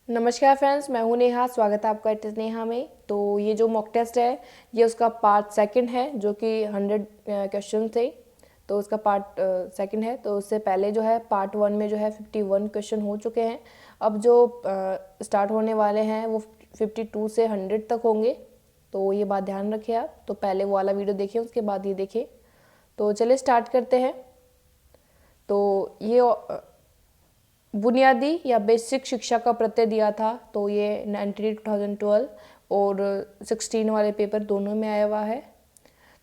नमस्कार फ्रेंड्स, मैं हूं नेहा। स्वागत है आपका टेस्ट नेहा में। तो ये जो मॉक टेस्ट है ये उसका पार्ट सेकंड है, जो कि 100 क्वेश्चन थे। तो उसका पार्ट सेकंड है। तो उससे पहले जो है पार्ट वन में जो है 51 क्वेश्चन हो चुके हैं। अब जो स्टार्ट होने वाले हैं वो 52 से 100 तक होंगे। तो ये बात ध्यान रखिए आप। तो पहले वो वाला वीडियो देखिए, उसके बाद ये देखिए। तो चलिए स्टार्ट करते हैं। तो ये बुनियादी या बेसिक शिक्षा का प्रत्यय दिया था। तो ये 2012 और 16 वाले पेपर दोनों में आया हुआ है।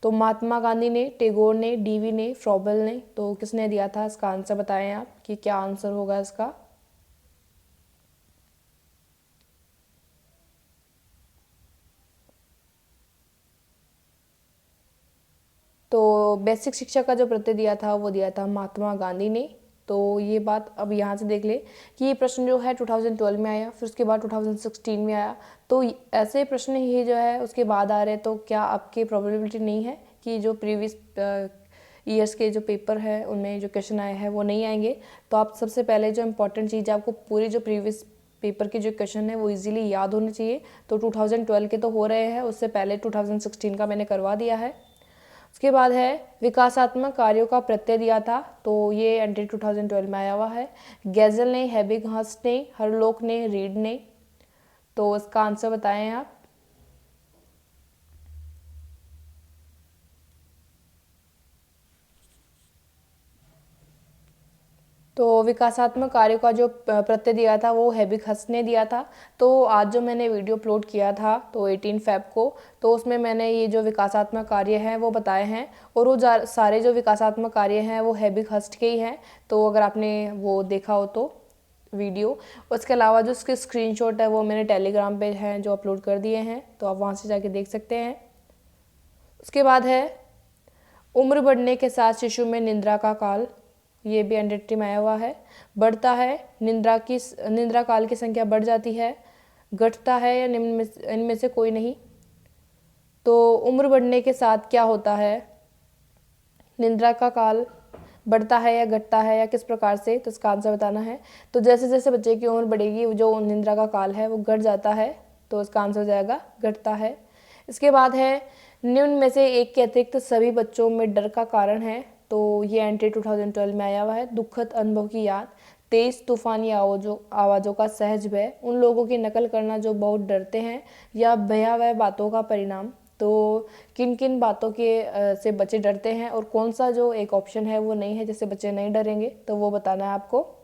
तो महात्मा गांधी ने, टैगोर ने, डीवी ने, फ्रॉबल ने, तो किसने दिया था? इसका आंसर बताएं आप कि क्या आंसर होगा इसका। तो बेसिक शिक्षा का जो प्रत्यय दिया था वो दिया था महात्मा गांधी ने। तो ये बात अब यहाँ से देख ले कि ये प्रश्न जो है 2012 में आया, फिर उसके बाद 2016 में आया। तो ऐसे प्रश्न ही जो है उसके बाद आ रहे हैं। तो क्या आपकी प्रोबेबिलिटी नहीं है कि जो प्रीवियस ईयर्स के जो पेपर है उनमें जो क्वेश्चन आए हैं वो नहीं आएंगे? तो आप सबसे पहले जो इम्पोर्टेंट चीज़ है, आपको पूरी जो प्रीवियस पेपर के जो क्वेश्चन है वो इजीली याद होने चाहिए। तो 2012 के तो हो रहे हैं, उससे पहले 2016 का मैंने करवा दिया है। उसके बाद है विकासात्मक कार्यों का प्रत्यय दिया था। तो ये अंटिल 2012 में आया हुआ है। गैजल ने, हेबिगहस्ट ने, हरलोक ने, रीड ने। तो इसका आंसर बताएं आप। तो विकासात्मक कार्यों का जो प्रत्यय दिया था वो हेबिगहस्ट ने दिया था। तो आज जो मैंने वीडियो अपलोड किया था तो 18 फेब को, तो उसमें मैंने ये जो विकासात्मक कार्य हैं वो बताए हैं। और वो सारे जो विकासात्मक कार्य हैं वो हेबिगहस्ट के ही हैं। तो अगर आपने वो देखा हो तो वीडियो, उसके अलावा जो उसके स्क्रीनशॉट है वो मैंने टेलीग्राम पे हैं जो अपलोड कर दिए हैं। तो आप वहाँ से जाके देख सकते हैं। उसके बाद है उम्र बढ़ने के साथ शिशु में निद्रा का काल। ये भी एनडीटी में आया हुआ है। बढ़ता है, निद्रा काल की संख्या बढ़ जाती है, घटता है या निम्न में इनमें से कोई नहीं। तो उम्र बढ़ने के साथ क्या होता है? निद्रा का काल बढ़ता है या घटता है या किस प्रकार से? तो इसका आंसर बताना है। तो जैसे जैसे बच्चे की उम्र बढ़ेगी जो निद्रा का काल है वो घट जाता है। तो इसका आंसर हो जाएगा घटता है। इसके बाद है निम्न में से एक के अतिरिक्त सभी बच्चों में डर का कारण है। तो ये एंटी 2012 में आया हुआ है। दुखद अनुभव की याद, तेज तूफानी आवाज़ों का सहज भय, उन लोगों की नकल करना जो बहुत डरते हैं, या भयावह बातों का परिणाम। तो किन किन बातों के से बच्चे डरते हैं और कौन सा जो एक ऑप्शन है वो नहीं है जिससे बच्चे नहीं डरेंगे, तो वो बताना है आपको।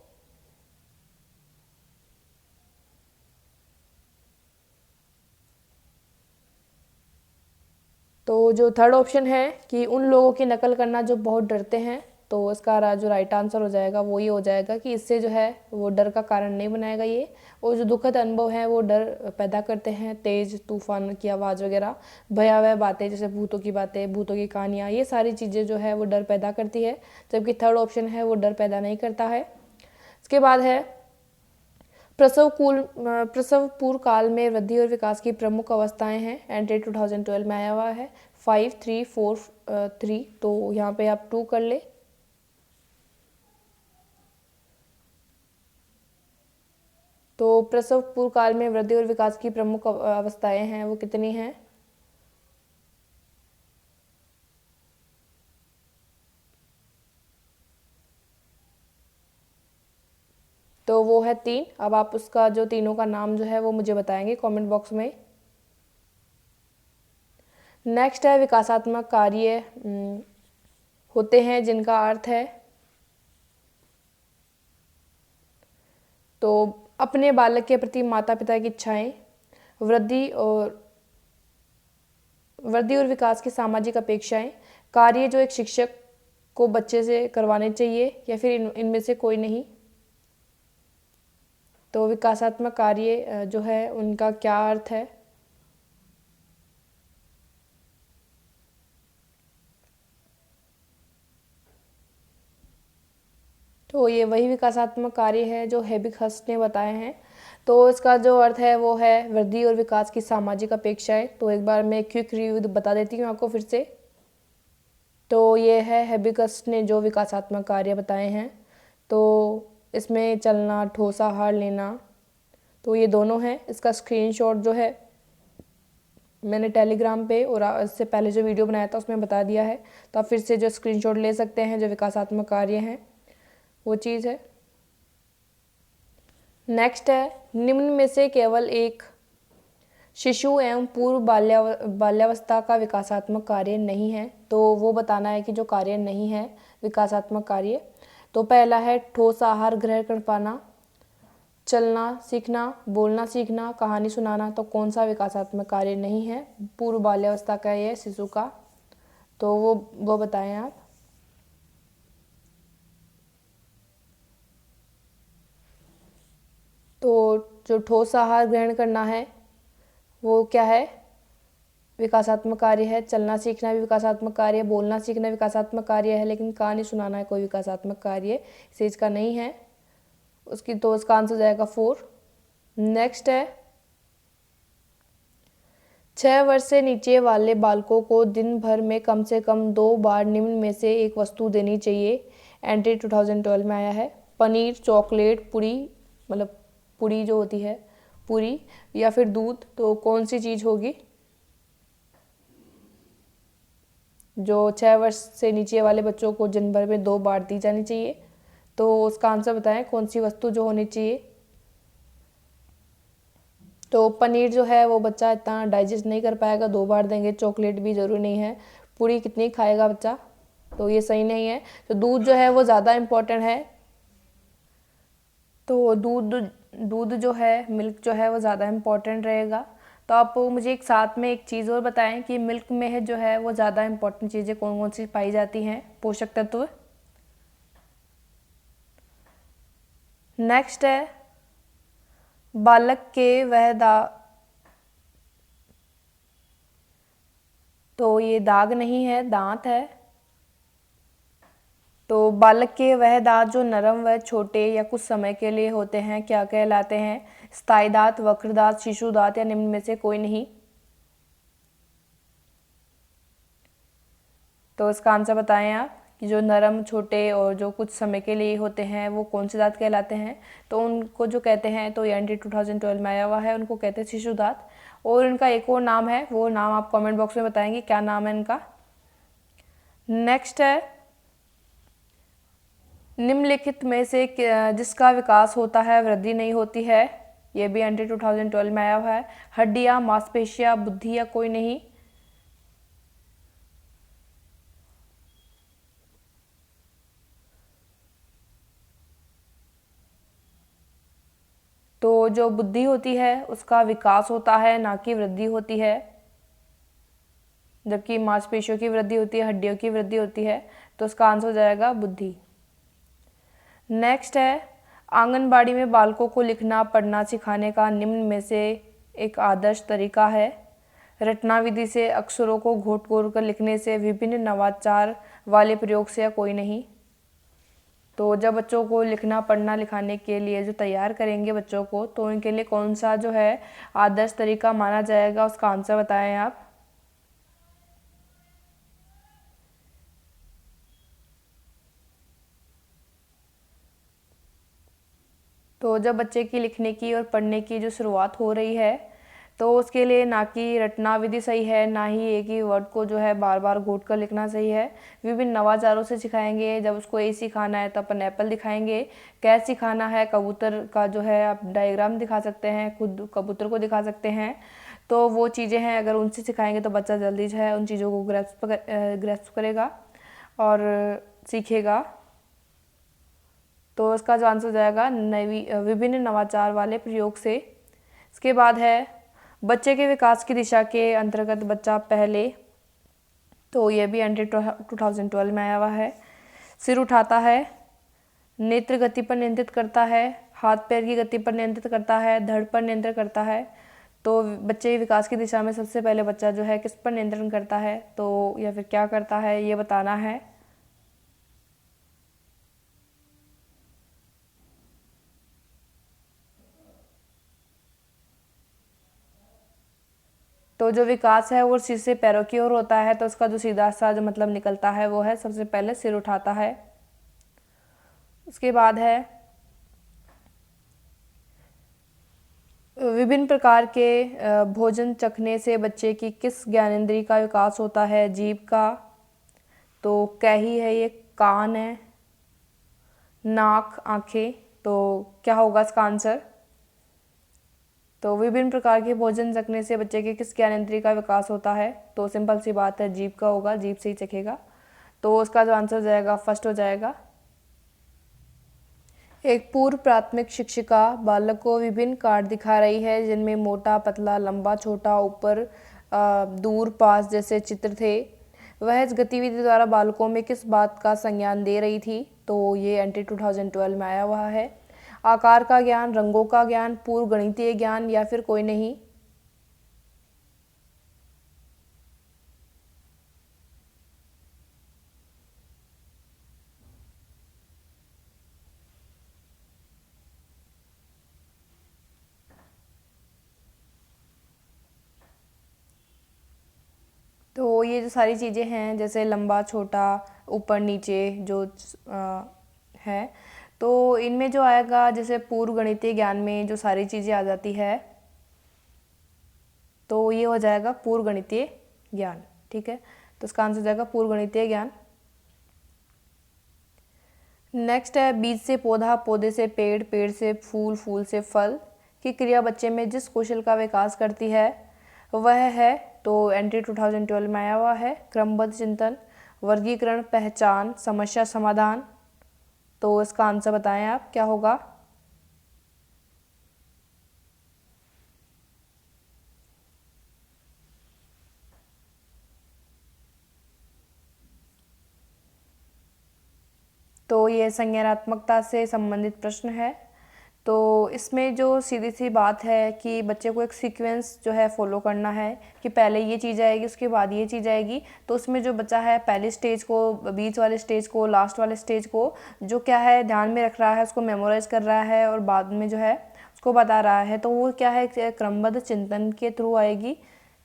तो जो थर्ड ऑप्शन है कि उन लोगों की नकल करना जो बहुत डरते हैं, तो इसका जो राइट आंसर हो जाएगा वो ये हो जाएगा कि इससे जो है वो डर का कारण नहीं बनाएगा ये। और जो दुखद अनुभव है वो डर पैदा करते हैं, तेज तूफान की आवाज़ वगैरह, भयावह बातें जैसे भूतों की बातें, भूतों की कहानियाँ, ये सारी चीज़ें जो है वो डर पैदा करती है। जबकि थर्ड ऑप्शन है वो डर पैदा नहीं करता है। इसके बाद है प्रसव पूर्व काल में वृद्धि और विकास की प्रमुख अवस्थाएं हैं। एंट्री 2012 में आया हुआ है 5343। तो यहाँ पे आप 2 कर ले। तो प्रसव पूर्व काल में वृद्धि और विकास की प्रमुख अवस्थाएं हैं वो कितनी हैं? तो वो है 3। अब आप उसका जो तीनों का नाम जो है वो मुझे बताएंगे कमेंट बॉक्स में। नेक्स्ट है विकासात्मक कार्य होते हैं जिनका अर्थ है। तो अपने बालक के प्रति माता पिता की इच्छाएं, वृद्धि और विकास की सामाजिक अपेक्षाएं, कार्य जो एक शिक्षक को बच्चे से करवाने चाहिए, या फिर इनमें से कोई नहीं। तो विकासात्मक कार्य जो है उनका क्या अर्थ है? तो ये वही विकासात्मक कार्य है जो हेबिगहस्ट ने बताए हैं। तो इसका जो अर्थ है वो है वृद्धि और विकास की सामाजिक अपेक्षाएं। तो एक बार मैं क्विक रिव्यू बता देती हूँ आपको फिर से। तो ये है हेबिगहस्ट ने जो विकासात्मक कार्य बताए हैं। तो इसमें चलना, ठोस आहार लेना, तो ये दोनों हैं। इसका स्क्रीनशॉट जो है मैंने टेलीग्राम पे और इससे पहले जो वीडियो बनाया था उसमें बता दिया है, तो आप फिर से जो स्क्रीनशॉट ले सकते हैं। जो विकासात्मक कार्य हैं वो चीज़ है। नेक्स्ट है, निम्न में से केवल एक शिशु एवं पूर्व बाल्यावस्था का विकासात्मक कार्य नहीं है। तो वो बताना है कि जो कार्य नहीं है विकासात्मक कार्य। तो पहला है ठोस आहार ग्रहण कर पाना, चलना सीखना, बोलना सीखना, कहानी सुनाना। तो कौन सा विकासात्मक कार्य नहीं है? पूर्व बाल्यावस्था का ये शिशु का, तो वो बताएं आप। तो जो ठोस आहार ग्रहण करना है वो क्या है? विकासात्मक कार्य है। चलना सीखना भी विकासात्मक कार्य है, बोलना सीखना विकासात्मक कार्य है, लेकिन कहानी सुनाना है कोई विकासात्मक कार्य इस चीज़ का नहीं है। उसकी तो इसका आंसर हो जाएगा 4। नेक्स्ट है, 6 वर्ष से नीचे वाले बालकों को दिन भर में कम से कम 2 बार निम्न में से एक वस्तु देनी चाहिए। एंट्री 2012 में आया है। पनीर, चॉकलेट, पूरी, मतलब पूरी जो होती है पूरी, या फिर दूध। तो कौन सी चीज़ होगी जो 6 वर्ष से नीचे वाले बच्चों को दिन भर में 2 बार दी जानी चाहिए? तो उसका आंसर बताएं, कौन सी वस्तु जो होनी चाहिए। तो पनीर जो है वो बच्चा इतना डाइजेस्ट नहीं कर पाएगा, 2 बार देंगे। चॉकलेट भी ज़रूरी नहीं है। पूरी कितनी खाएगा बच्चा, तो ये सही नहीं है। तो दूध जो है वो ज़्यादा इम्पोर्टेंट है। तो दूध जो है, मिल्क जो है वो ज़्यादा इम्पोर्टेंट रहेगा। तो आप मुझे एक साथ में एक चीज़ और बताएं कि मिल्क में है जो है वो ज़्यादा इम्पोर्टेंट चीज़ें कौन कौन सी पाई जाती हैं, पोषक तत्व। नेक्स्ट है, बालक के वह तो ये दाग नहीं है, दांत है। तो बालक के वह दांत जो नरम व छोटे या कुछ समय के लिए होते हैं क्या कहलाते हैं? स्थायी दांत, वक्र दांत, शिशु दांत, या निम्न में से कोई नहीं। तो इसका आंसर बताएं आप कि जो नरम, छोटे और जो कुछ समय के लिए होते हैं वो कौन से दांत कहलाते हैं? तो उनको जो कहते हैं, तो एनडी 2012 में आया हुआ है, उनको कहते हैं शिशु दांत। और इनका एक और नाम है, वो नाम आप कमेंट बॉक्स में बताएंगे क्या नाम है इनका। नेक्स्ट है, निम्नलिखित में से जिसका विकास होता है वृद्धि नहीं होती है? ये भी एनडी 2012 में आया हुआ है। हड्डियाँ, मांसपेशियाँ, बुद्धि, या कोई नहीं। तो जो बुद्धि होती है उसका विकास होता है, ना कि वृद्धि होती है। जबकि मांसपेशियों की वृद्धि होती है, हड्डियों की वृद्धि होती है। तो उसका आंसर हो जाएगा बुद्धि। नेक्स्ट है, आंगनबाड़ी में बालकों को लिखना पढ़ना सिखाने का निम्न में से एक आदर्श तरीका है? रटना विधि से, अक्षरों को घोट घोट कर लिखने से, विभिन्न नवाचार वाले प्रयोग से, या कोई नहीं। तो जब बच्चों को लिखना पढ़ना लिखाने के लिए जो तैयार करेंगे बच्चों को, तो उनके लिए कौन सा जो है आदर्श तरीका माना जाएगा? उसका आंसर बताएं आप। तो जब बच्चे की लिखने की और पढ़ने की जो शुरुआत हो रही है, तो उसके लिए ना कि रटना विधि सही है, ना ही एक ही वर्ड को जो है बार बार घोट कर लिखना सही है। विभिन्न नवाचारों से सिखाएंगे। जब उसको ए सिखाना है तो अपन एप्पल दिखाएंगे। कैसे सिखाना है, कबूतर का जो है आप डायग्राम दिखा सकते हैं, खुद कबूतर को दिखा सकते हैं। तो वो चीज़ें हैं, अगर उनसे सिखाएंगे तो बच्चा जल्दी जो है उन चीज़ों को ग्रैस्प करेगा और सीखेगा। तो इसका जो आंसर हो जाएगा विभिन्न नवाचार वाले प्रयोग से। इसके बाद है, बच्चे के विकास की दिशा के अंतर्गत बच्चा पहले, तो ये भी एनडी 2012 में आया हुआ है। सिर उठाता है, नेत्र गति पर नियंत्रित करता है, हाथ पैर की गति पर नियंत्रित करता है, धड़ पर नियंत्रण करता है। तो बच्चे के विकास की दिशा में सबसे पहले बच्चा जो है किस पर नियंत्रण करता है, तो या फिर क्या करता है, ये बताना है। तो जो विकास है वो सिर से पैरों की ओर होता है। तो उसका जो सीधा सा जो मतलब निकलता है वो है, सबसे पहले सिर उठाता है। उसके बाद है, विभिन्न प्रकार के भोजन चखने से बच्चे की किस ज्ञानेंद्रिय का विकास होता है? जीभ का, तो कैही है ये, कान है, नाक, आंखें, तो क्या होगा इसका आंसर? तो विभिन्न प्रकार के भोजन चखने से बच्चे के किस ज्ञानेंद्रिय का विकास होता है? तो सिंपल सी बात है, जीभ का होगा, जीभ से ही चखेगा। तो उसका जो आंसर जाएगा फर्स्ट हो जाएगा। एक पूर्व प्राथमिक शिक्षिका बालक को विभिन्न कार्ड दिखा रही है जिनमें मोटा, पतला, लंबा, छोटा, ऊपर, दूर, पास जैसे चित्र थे। वह इस गतिविधि द्वारा बालकों में किस बात का संज्ञान दे रही थी? तो ये एंटी 2012 में आया हुआ है। आकार का ज्ञान, रंगों का ज्ञान, पूर्व गणितीय ज्ञान या फिर कोई नहीं। तो ये जो सारी चीज़ें हैं जैसे लंबा, छोटा, ऊपर, नीचे जो है, तो इनमें जो आएगा जैसे पूर्व गणितीय ज्ञान में जो सारी चीज़ें आ जाती है, तो ये हो जाएगा पूर्व गणितीय ज्ञान। ठीक है, तो इसका आंसर हो जाएगा पूर्व गणितीय ज्ञान। नेक्स्ट है बीज से पौधा, पौधे से पेड़, पेड़ से फूल, फूल से फल की क्रिया बच्चे में जिस कौशल का विकास करती है वह है, तो एंटी 2012 में आया हुआ है, क्रमबद्ध चिंतन, वर्गीकरण, पहचान, समस्या समाधान। तो इसका आंसर बताएं आप, क्या होगा? तो ये संज्ञानात्मकता से संबंधित प्रश्न है। तो इसमें जो सीधी सी बात है कि बच्चे को एक सीक्वेंस जो है फॉलो करना है कि पहले ये चीज़ आएगी, उसके बाद ये चीज़ आएगी। तो उसमें जो बच्चा है पहली स्टेज को, बीच वाले स्टेज को, लास्ट वाले स्टेज को जो क्या है ध्यान में रख रहा है, उसको मेमोराइज कर रहा है और बाद में जो है उसको बता रहा है। तो वो क्या है, क्रमबद्ध चिंतन के थ्रू आएगी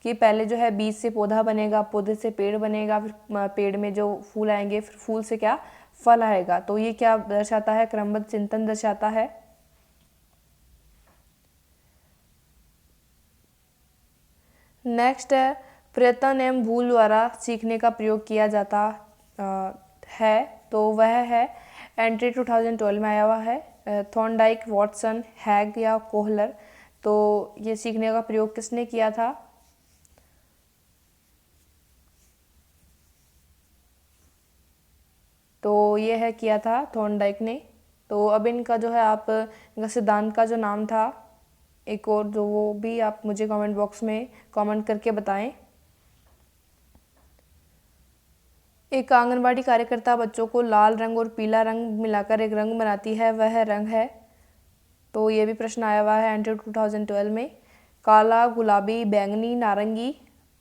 कि पहले जो है बीज से पौधा बनेगा, पौधे से पेड़ बनेगा, फिर पेड़ में जो फूल आएंगे, फिर फूल से क्या फल आएगा। तो ये क्या दर्शाता है? क्रमबद्ध चिंतन दर्शाता है। नेक्स्ट है प्रयत्न एवं भूल द्वारा सीखने का प्रयोग किया जाता है, तो वह है एंट्री 2012 में आया हुआ है, थॉर्नडाइक, वॉटसन, हैग या कोहलर। तो ये सीखने का प्रयोग किसने किया था? तो ये है किया था थॉर्नडाइक ने। तो अब इनका जो है आप इनका सिद्धांत का जो नाम था एक और, जो वो भी आप मुझे कमेंट बॉक्स में कमेंट करके बताएं। एक आंगनबाड़ी कार्यकर्ता बच्चों को लाल रंग और पीला रंग मिलाकर एक रंग बनाती है, वह रंग है, तो ये भी प्रश्न आया हुआ है एंट्री 2012 में। काला, गुलाबी, बैंगनी, नारंगी।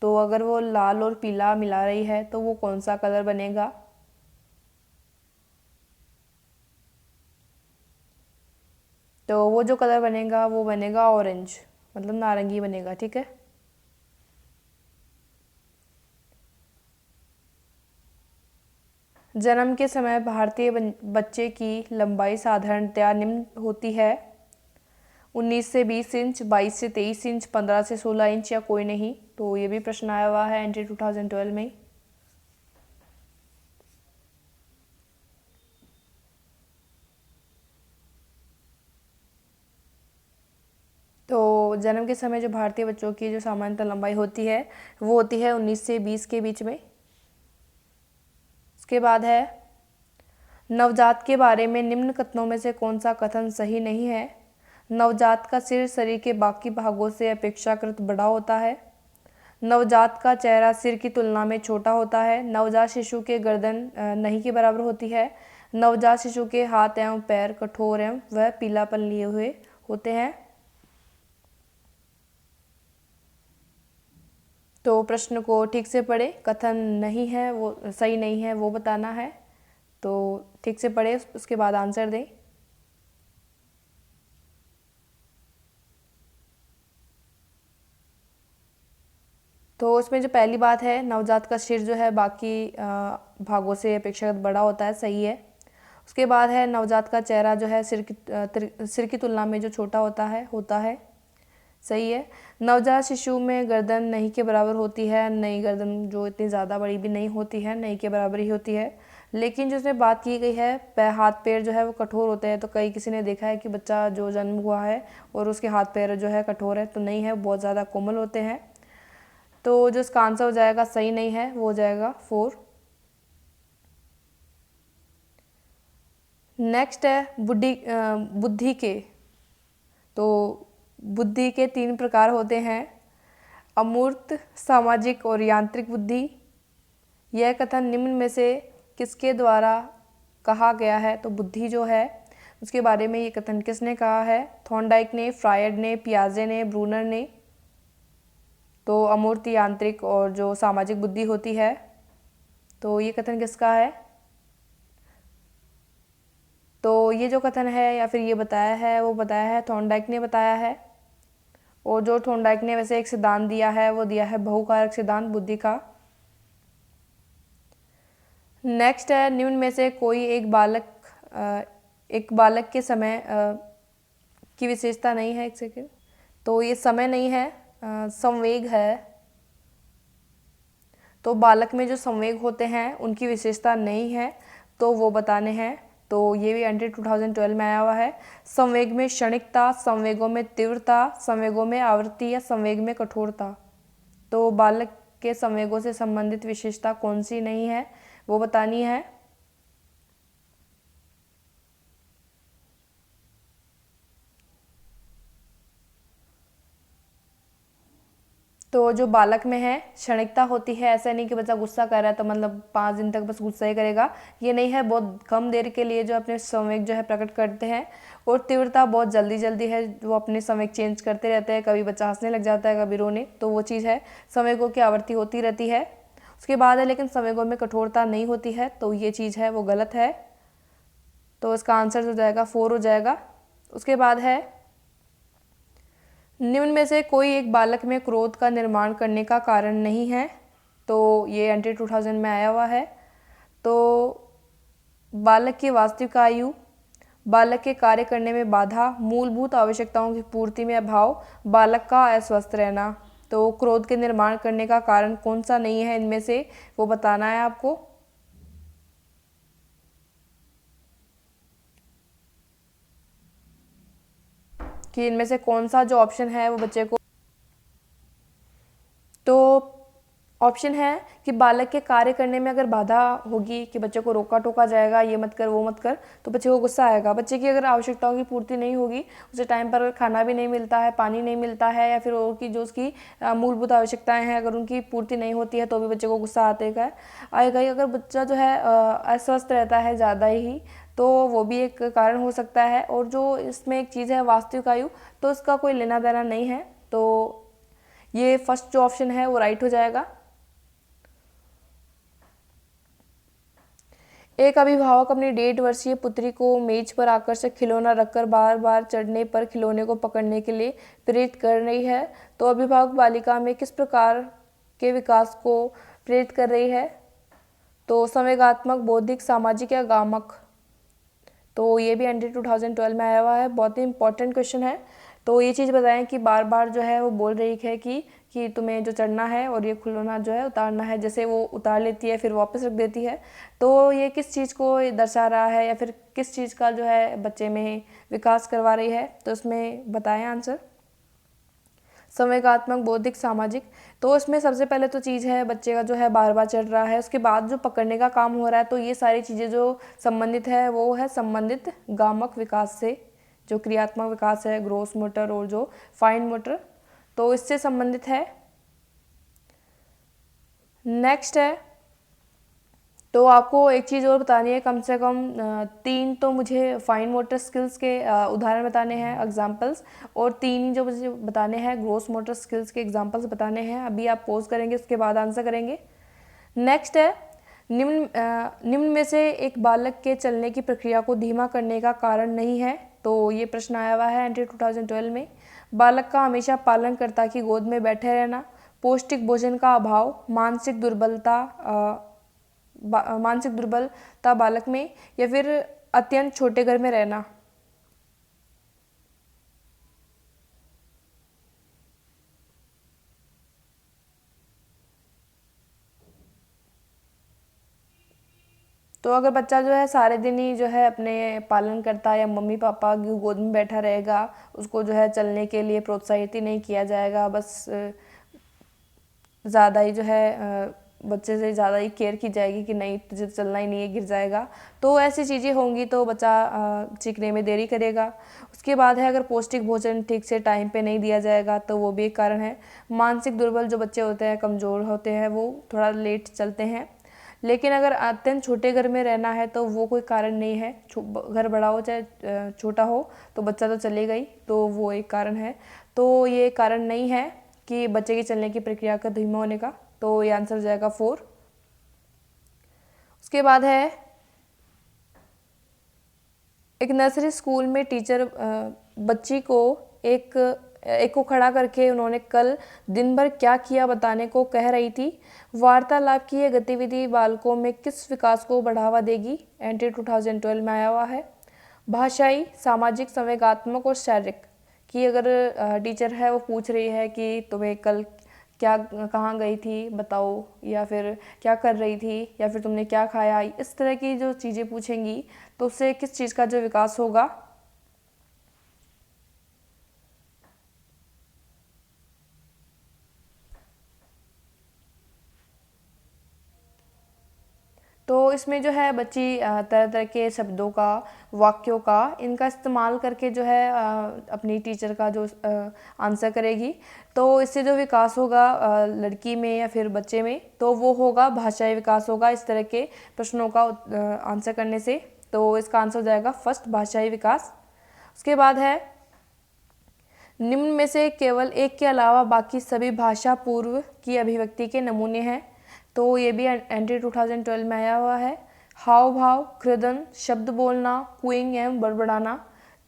तो अगर वो लाल और पीला मिला रही है तो वो कौन सा कलर बनेगा? तो वो जो कलर बनेगा वो बनेगा ऑरेंज, मतलब नारंगी बनेगा। ठीक है, जन्म के समय भारतीय बच्चे की लंबाई साधारणतया निम्न होती है, 19 से 20 इंच, 22 से 23 इंच, 15 से 16 इंच या कोई नहीं। तो ये भी प्रश्न आया हुआ है एंट्री 2012 में। तो जन्म के समय जो भारतीय बच्चों की जो सामान्यतः लंबाई होती है वो होती है 19 से 20 के बीच में। उसके बाद है नवजात के बारे में निम्न कथनों में से कौन सा कथन सही नहीं है? नवजात का सिर शरीर के बाकी भागों से अपेक्षाकृत बड़ा होता है। नवजात का चेहरा सिर की तुलना में छोटा होता है। नवजात शिशु के गर्दन नहीं के बराबर होती है। नवजात शिशु के हाथ एवं पैर कठोर एवं वह पीलापन लिए हुए होते हैं। तो प्रश्न को ठीक से पढ़े, कथन नहीं है वो सही नहीं है वो बताना है, तो ठीक से पढ़े उसके बाद आंसर दें। तो उसमें जो पहली बात है नवजात का सिर जो है बाकी भागों से अपेक्षाकृत बड़ा होता है, सही है। उसके बाद है नवजात का चेहरा जो है सिर की तुलना में जो छोटा होता है सही है। नवजात शिशु में गर्दन नहीं के बराबर होती है, नई गर्दन जो इतनी ज़्यादा बड़ी भी नहीं होती है, नहीं के बराबर ही होती है। लेकिन जिसमें बात की गई है हाथ पैर जो है वो कठोर होते हैं, तो कई किसी ने देखा है कि बच्चा जो जन्म हुआ है और उसके हाथ पैर जो है कठोर है, तो नहीं है, बहुत ज़्यादा कोमल होते हैं। तो जो इसका आंसर हो जाएगा सही नहीं है, वो हो जाएगा 4। नेक्स्ट है बुद्धि के। तो बुद्धि के 3 प्रकार होते हैं, अमूर्त, सामाजिक और यांत्रिक बुद्धि। यह कथन निम्न में से किसके द्वारा कहा गया है? तो बुद्धि जो है उसके बारे में ये कथन किसने कहा है? थॉर्नडाइक ने, फ्रायड ने, पियाजे ने, ब्रूनर ने। तो अमूर्त, यांत्रिक और जो सामाजिक बुद्धि होती है, तो ये कथन किसका है? तो ये जो कथन है या फिर ये बताया है, वो बताया है थॉर्नडाइक ने बताया है। और जो थॉर्नडाइक ने वैसे एक सिद्धांत दिया है, वो दिया है बहुकारक सिद्धांत बुद्धि का। नेक्स्ट है, निम्न में से कोई एक बालक के समय की विशेषता नहीं है। एक सेकेंड, तो ये समय नहीं है, संवेग है। तो बालक में जो संवेग होते हैं उनकी विशेषता नहीं है, तो वो बताने हैं। तो ये भी अंडर 2012 में आया हुआ है। संवेग में क्षणिकता, संवेगों में तीव्रता, संवेगों में आवृत्ति या संवेग में कठोरता। तो बालक के संवेगों से संबंधित विशेषता कौन सी नहीं है, वो बतानी है। तो जो बालक में है क्षणिकता होती है। ऐसा नहीं कि बच्चा गुस्सा कर रहा है तो मतलब 5 दिन तक बस गुस्सा ही करेगा, ये नहीं है। बहुत कम देर के लिए जो अपने संवेग जो है प्रकट करते हैं। और तीव्रता बहुत जल्दी जल्दी है, वो अपने संवेग चेंज करते रहते हैं। कभी बच्चा हंसने लग जाता है, कभी रोने, तो वो चीज़ है। संवेगों की आवृत्ति होती रहती है। उसके बाद है लेकिन संवेगों में कठोरता नहीं होती है, तो ये चीज़ है वो गलत है। तो इसका आंसर हो जाएगा 4 हो जाएगा। उसके बाद है, निम्न में से कोई एक बालक में क्रोध का निर्माण करने का कारण नहीं है। तो ये अंडर 2000 में आया हुआ है। तो बालक की वास्तविक आयु, बालक के कार्य करने में बाधा, मूलभूत आवश्यकताओं की पूर्ति में अभाव, बालक का अस्वस्थ रहना। तो क्रोध के निर्माण करने का कारण कौन सा नहीं है इनमें से, वो बताना है आपको। कि इनमें से कौन सा जो ऑप्शन है वो बच्चे को, तो ऑप्शन है कि बालक के कार्य करने में अगर बाधा होगी, कि बच्चे को रोका टोका जाएगा, ये मत कर वो मत कर, तो बच्चे को गुस्सा आएगा। बच्चे की अगर आवश्यकताओं की पूर्ति नहीं होगी, उसे टाइम पर खाना भी नहीं मिलता है, पानी नहीं मिलता है, या फिर और की जो उसकी मूलभूत आवश्यकताएं हैं अगर उनकी पूर्ति नहीं होती है, तो भी बच्चे को गुस्सा आएगा ही। अगर बच्चा जो है अस्वस्थ रहता है ज़्यादा ही, तो वो भी एक कारण हो सकता है। और जो इसमें एक चीज़ है वास्तविक आयु, तो उसका कोई लेना देना नहीं है। तो ये फर्स्ट जो ऑप्शन है वो राइट हो जाएगा। एक अभिभावक अपनी 1.5 वर्षीय पुत्री को मेज पर आकर्षक खिलौना रखकर बार बार चढ़ने पर खिलौने को पकड़ने के लिए प्रेरित कर रही है। तो अभिभावक बालिका में किस प्रकार के विकास को प्रेरित कर रही है? तो संवेगात्मक, बौद्धिक, सामाजिक या गामक। तो ये भी अंडर 2012 में आया हुआ है, बहुत ही इंपॉर्टेंट क्वेश्चन है। तो ये चीज़ बताएं कि बार बार जो है वो बोल रही है कि तुम्हें जो चढ़ना है और ये खिलौना जो है उतारना है, जैसे वो उतार लेती है फिर वापस रख देती है। तो ये किस चीज़ को दर्शा रहा है, या फिर किस चीज़ का जो है बच्चे में विकास करवा रही है? तो इसमें बताएं आंसर। संवेगात्मक, बौद्धिक, सामाजिक। तो इसमें सबसे पहले तो चीज़ है बच्चे का जो है बार बार चढ़ रहा है, उसके बाद जो पकड़ने का काम हो रहा है, तो ये सारी चीज़ें जो संबंधित है वो है संबंधित गामक विकास से। जो क्रियात्मक विकास है, ग्रोस मोटर और जो फाइन मोटर, तो इससे संबंधित है। नेक्स्ट है, तो आपको एक चीज़ और बतानी है, कम से कम 3 तो मुझे फाइन मोटर स्किल्स के उदाहरण बताने हैं, एग्जांपल्स, और 3 जो मुझे बताने हैं ग्रोस मोटर स्किल्स के एग्जांपल्स बताने हैं। अभी आप पॉज करेंगे, उसके बाद आंसर करेंगे। नेक्स्ट है, निम्न में से एक बालक के चलने की प्रक्रिया को धीमा करने का कारण नहीं है। तो ये प्रश्न आया हुआ है अंडर 2012 में। बालक का हमेशा पालनकर्ता की गोद में बैठे रहना, पौष्टिक भोजन का अभाव, मानसिक दुर्बलता बालक में, या फिर अत्यंत छोटे घर में रहना। तो अगर बच्चा जो है सारे दिन ही जो है अपने पालन करता है या मम्मी पापा की गोद में बैठा रहेगा, उसको जो है चलने के लिए प्रोत्साहित ही नहीं किया जाएगा, बस ज़्यादा ही जो है बच्चे से ज़्यादा ही केयर की जाएगी कि नहीं तुझे चलना ही नहीं है, गिर जाएगा, तो ऐसी चीज़ें होंगी तो बच्चा सीखने में देरी करेगा। उसके बाद है अगर पौष्टिक भोजन ठीक से टाइम पे नहीं दिया जाएगा तो वो भी एक कारण है। मानसिक दुर्बल जो बच्चे होते हैं, कमज़ोर होते हैं, वो थोड़ा लेट चलते हैं। लेकिन अगर अत्यंत छोटे घर में रहना है तो वो कोई कारण नहीं है, घर बड़ा हो चाहे छोटा हो तो बच्चा तो चलेगा ही, तो वो एक कारण है। तो ये कारण नहीं है कि बच्चे की चलने की प्रक्रिया का धीमा होने का, तो ये आंसर हो जाएगा 4। उसके बाद है एक नर्सरी स्कूल में टीचर बच्ची को एक को खड़ा करके उन्होंने कल दिन भर क्या किया बताने को कह रही थी। वार्तालाप की यह गतिविधि बालकों में किस विकास को बढ़ावा देगी? एनटी 2012 में आया हुआ है। भाषाई, सामाजिक, संवेगात्मक और शारीरिक कि अगर टीचर है वो पूछ रही है कि तुम्हें कल क्या कहाँ गई थी बताओ, या फिर क्या कर रही थी, या फिर तुमने क्या खाया, इस तरह की जो चीज़ें पूछेंगी तो उससे किस चीज़ का जो विकास होगा? तो इसमें जो है बच्ची तरह तरह के शब्दों का, वाक्यों का, इनका इस्तेमाल करके जो है अपनी टीचर का जो आंसर करेगी। तो इससे जो विकास होगा लड़की में या फिर बच्चे में, तो वो होगा भाषाई विकास होगा इस तरह के प्रश्नों का आंसर करने से। तो इसका आंसर हो जाएगा फर्स्ट, भाषाई विकास। उसके बाद है निम्न में से केवल एक के अलावा बाकी सभी भाषा पूर्व की अभिव्यक्ति के नमूने हैं। तो ये भी एनटी 2012 में आया हुआ है। हाव भाव, कृदन, शब्द बोलना, कुइंग एवं बड़बड़ाना।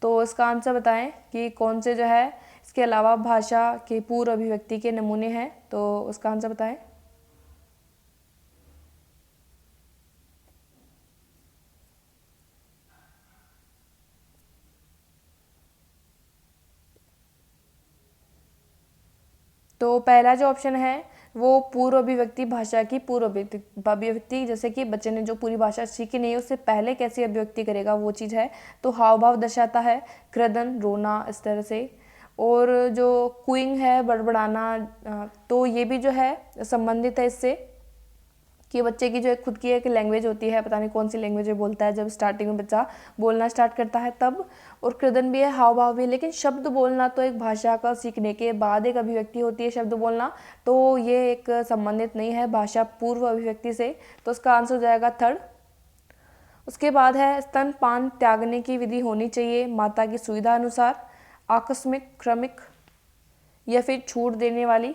तो इसका आंसर बताएं कि कौन से जो है इसके अलावा भाषा के पूर्व अभिव्यक्ति के नमूने हैं, तो उसका आंसर बताएं। तो पहला जो ऑप्शन है वो पूर्व अभिव्यक्ति, भाषा की पूर्व अभिव्यक्ति, जैसे कि बच्चे ने जो पूरी भाषा सीखी नहीं है उससे पहले कैसी अभिव्यक्ति करेगा वो चीज़ है। तो हाव भाव दर्शाता है, क्रदन रोना इस तरह से, और जो कुइंग है बड़बड़ाना, तो ये भी जो है संबंधित है इससे कि बच्चे की जो एक खुद की एक लैंग्वेज होती है, पता नहीं कौन सी लैंग्वेज में बोलता है जब स्टार्टिंग में बच्चा बोलना स्टार्ट करता है तब, और कृदन भी है, हाव भाव भी है। लेकिन शब्द बोलना तो एक भाषा का सीखने के बाद एक अभिव्यक्ति होती है शब्द बोलना, तो ये एक संबंधित नहीं है भाषा पूर्व अभिव्यक्ति से, तो उसका आंसर हो जाएगा थर्ड। उसके बाद है स्तनपान त्यागने की विधि होनी चाहिए माता की सुविधा अनुसार, आकस्मिक, क्रमिक या फिर छूट देने वाली।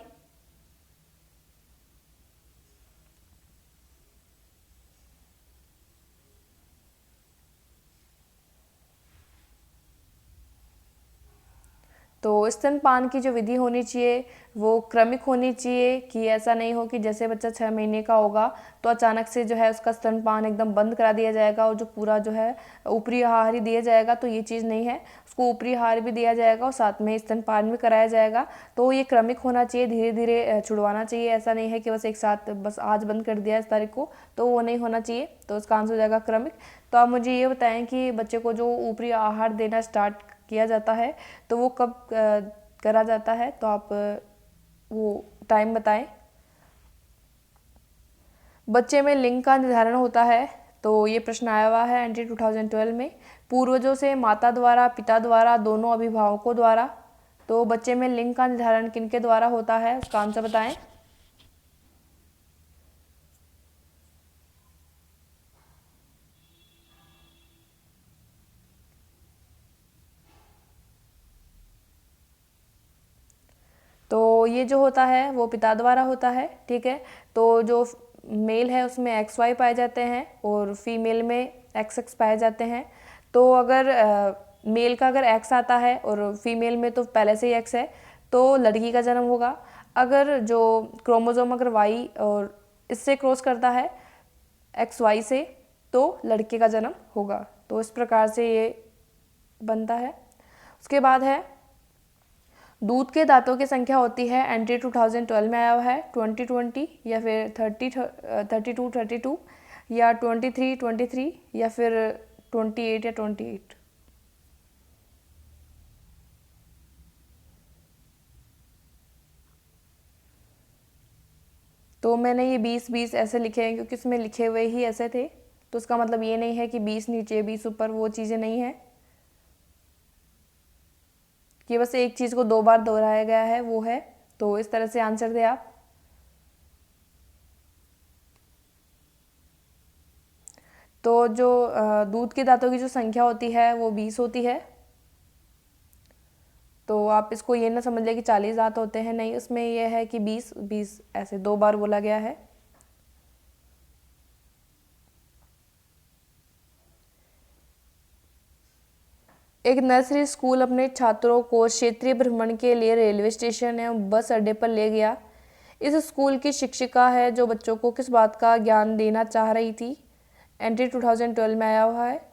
तो स्तनपान की जो विधि होनी चाहिए वो क्रमिक होनी चाहिए, कि ऐसा नहीं हो कि जैसे बच्चा 6 महीने का होगा तो अचानक से जो है उसका स्तनपान एकदम बंद करा दिया जाएगा और जो पूरा जो है ऊपरी आहार ही दिया जाएगा, तो ये चीज़ नहीं है। उसको ऊपरी आहार भी दिया जाएगा और साथ में स्तनपान भी कराया जाएगा। तो ये क्रमिक होना चाहिए, धीरे धीरे छुड़वाना चाहिए, ऐसा नहीं है कि बस एक साथ बस आज बंद कर दिया इस तारीख को, तो वो नहीं होना चाहिए। तो उसका आंसर हो जाएगा क्रमिक। तो आप मुझे ये बताएं कि बच्चे को जो ऊपरी आहार देना स्टार्ट किया जाता है तो वो कब करा जाता है, तो आप वो टाइम बताएं। बच्चे में लिंग का निर्धारण होता है, तो ये प्रश्न आया हुआ है एनटी 2012 में। पूर्वजों से, माता द्वारा, पिता द्वारा, दोनों अभिभावकों द्वारा। तो बच्चे में लिंग का निर्धारण किनके द्वारा होता है, उसका आंसर बताएं। तो ये जो होता है वो पिता द्वारा होता है, ठीक है। तो जो मेल है उसमें एक्स वाई पाए जाते हैं और फीमेल में एक्स एक्स पाए जाते हैं। तो अगर मेल का अगर एक्स आता है और फीमेल में तो पहले से ही एक्स है तो लड़की का जन्म होगा। अगर जो क्रोमोसोम अगर वाई और इससे क्रॉस करता है एक्स वाई से तो लड़के का जन्म होगा। तो इस प्रकार से ये बनता है। उसके बाद है दूध के दांतों की संख्या होती है एनटी 2012 में आया हुआ है 20 या फिर 32 32। या 23 या फिर 28 या 28? तो मैंने ये 20 ऐसे लिखे हैं क्योंकि इसमें लिखे हुए ही ऐसे थे, तो उसका मतलब ये नहीं है कि 20 नीचे 20 ऊपर, वो चीज़ें नहीं है। कि बस एक चीज़ को 2 बार दोहराया गया है वो है। तो इस तरह से आंसर दे आप। तो जो दूध के दांतों की जो संख्या होती है वो 20 होती है। तो आप इसको ये ना समझ लें कि 40 दांत होते हैं, नहीं, उसमें यह है कि 20 ऐसे 2 बार बोला गया है। एक नर्सरी स्कूल अपने छात्रों को क्षेत्रीय भ्रमण के लिए रेलवे स्टेशन एवं बस अड्डे पर ले गया। इस स्कूल की शिक्षिका है जो बच्चों को किस बात का ज्ञान देना चाह रही थी? एंट्री 2012 में आया हुआ है।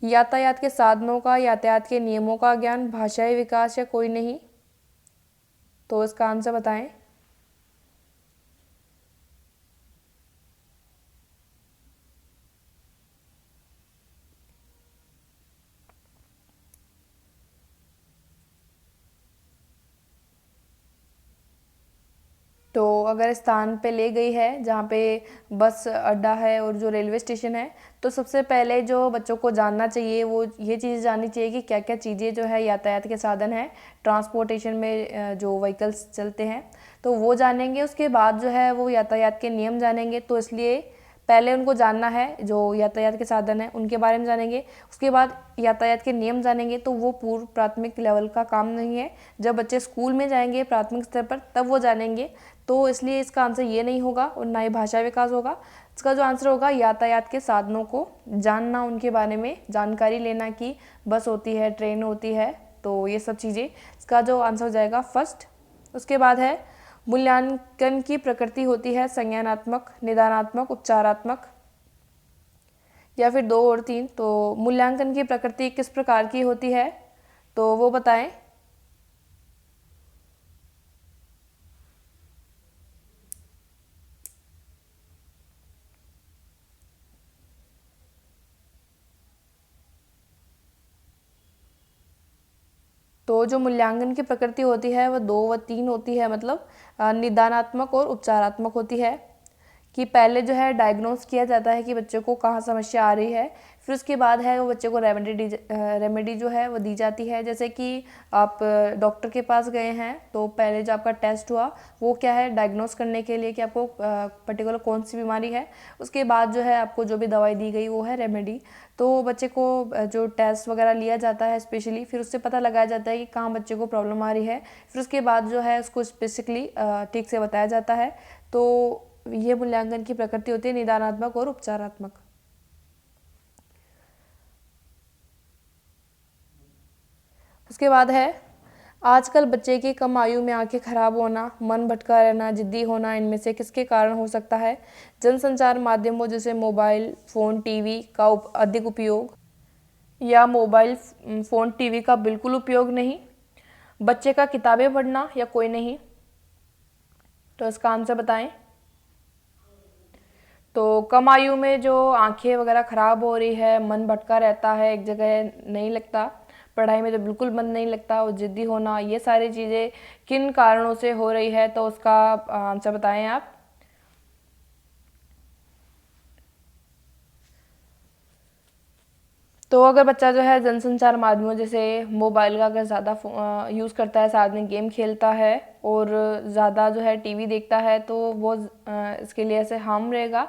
यातायात के साधनों का, यातायात के नियमों का ज्ञान, भाषाई विकास या कोई नहीं? तो इसका आंसर बताएं। तो अगर स्थान पे ले गई है जहाँ पे बस अड्डा है और जो रेलवे स्टेशन है, तो सबसे पहले जो बच्चों को जानना चाहिए वो ये चीज़ जाननी चाहिए कि क्या क्या चीज़ें जो है यातायात के साधन है, ट्रांसपोर्टेशन में जो व्हीकल्स चलते हैं, तो वो जानेंगे। उसके बाद जो है वो यातायात के नियम जानेंगे। तो इसलिए पहले उनको जानना है जो यातायात के साधन है उनके बारे में जानेंगे, उसके बाद यातायात के नियम जानेंगे। तो वो पूर्व प्राथमिक लेवल का काम नहीं है, जब बच्चे स्कूल में जाएंगे प्राथमिक स्तर पर तब वो जानेंगे। तो इसलिए इसका आंसर ये नहीं होगा और ना ही भाषा विकास होगा। इसका जो आंसर होगा यातायात के साधनों को जानना, उनके बारे में जानकारी लेना कि बस होती है, ट्रेन होती है, तो ये सब चीज़ें। इसका जो आंसर हो जाएगा फर्स्ट। उसके बाद है मूल्यांकन की प्रकृति होती है संज्ञानात्मक, निदानात्मक, उपचारात्मक या फिर 2 और 3? तो मूल्यांकन की प्रकृति किस प्रकार की होती है तो वो बताएं। तो जो मूल्यांकन की प्रकृति होती है वह 2 व 3 होती है, मतलब निदानात्मक और उपचारात्मक होती है। कि पहले जो है डायग्नोस किया जाता है कि बच्चे को कहाँ समस्या आ रही है, फिर उसके बाद है वो बच्चे को रेमेडी जो है वो दी जाती है। जैसे कि आप डॉक्टर के पास गए हैं तो पहले जो आपका टेस्ट हुआ वो क्या है, डायग्नोस करने के लिए कि आपको पर्टिकुलर कौन सी बीमारी है। उसके बाद जो है आपको जो भी दवाई दी गई वो है रेमेडी। तो बच्चे को जो टेस्ट वगैरह लिया जाता है स्पेशली, फिर उससे पता लगाया जाता है कि कहाँ बच्चे को प्रॉब्लम आ रही है, फिर उसके बाद जो है उसको स्पेसिफिकली ठीक से बताया जाता है। तो ये मूल्यांकन की प्रकृति होती है निदानात्मक और उपचारात्मक। उसके बाद है आजकल बच्चे की कम आयु में आंखें खराब होना, मन भटका रहना, जिद्दी होना, इनमें से किसके कारण हो सकता है? जनसंचार माध्यमों जैसे मोबाइल फ़ोन, टीवी का अधिक उपयोग, या मोबाइल फ़ोन, टीवी का बिल्कुल उपयोग नहीं, बच्चे का किताबें पढ़ना या कोई नहीं? तो इसका आंसर बताएं। तो कम आयु में जो आंखें वगैरह ख़राब हो रही है, मन भटका रहता है, एक जगह नहीं लगता, पढ़ाई में तो बिल्कुल मन नहीं लगता, और ज़िद्दी होना, ये सारी चीज़ें किन कारणों से हो रही है? तो उसका आंसर बताएं आप। तो अगर बच्चा जो है जनसंचार माध्यमों जैसे मोबाइल का अगर ज़्यादा यूज़ करता है, साथ में गेम खेलता है और ज़्यादा जो है टीवी देखता है, तो वो इसके लिए ऐसे हार्म रहेगा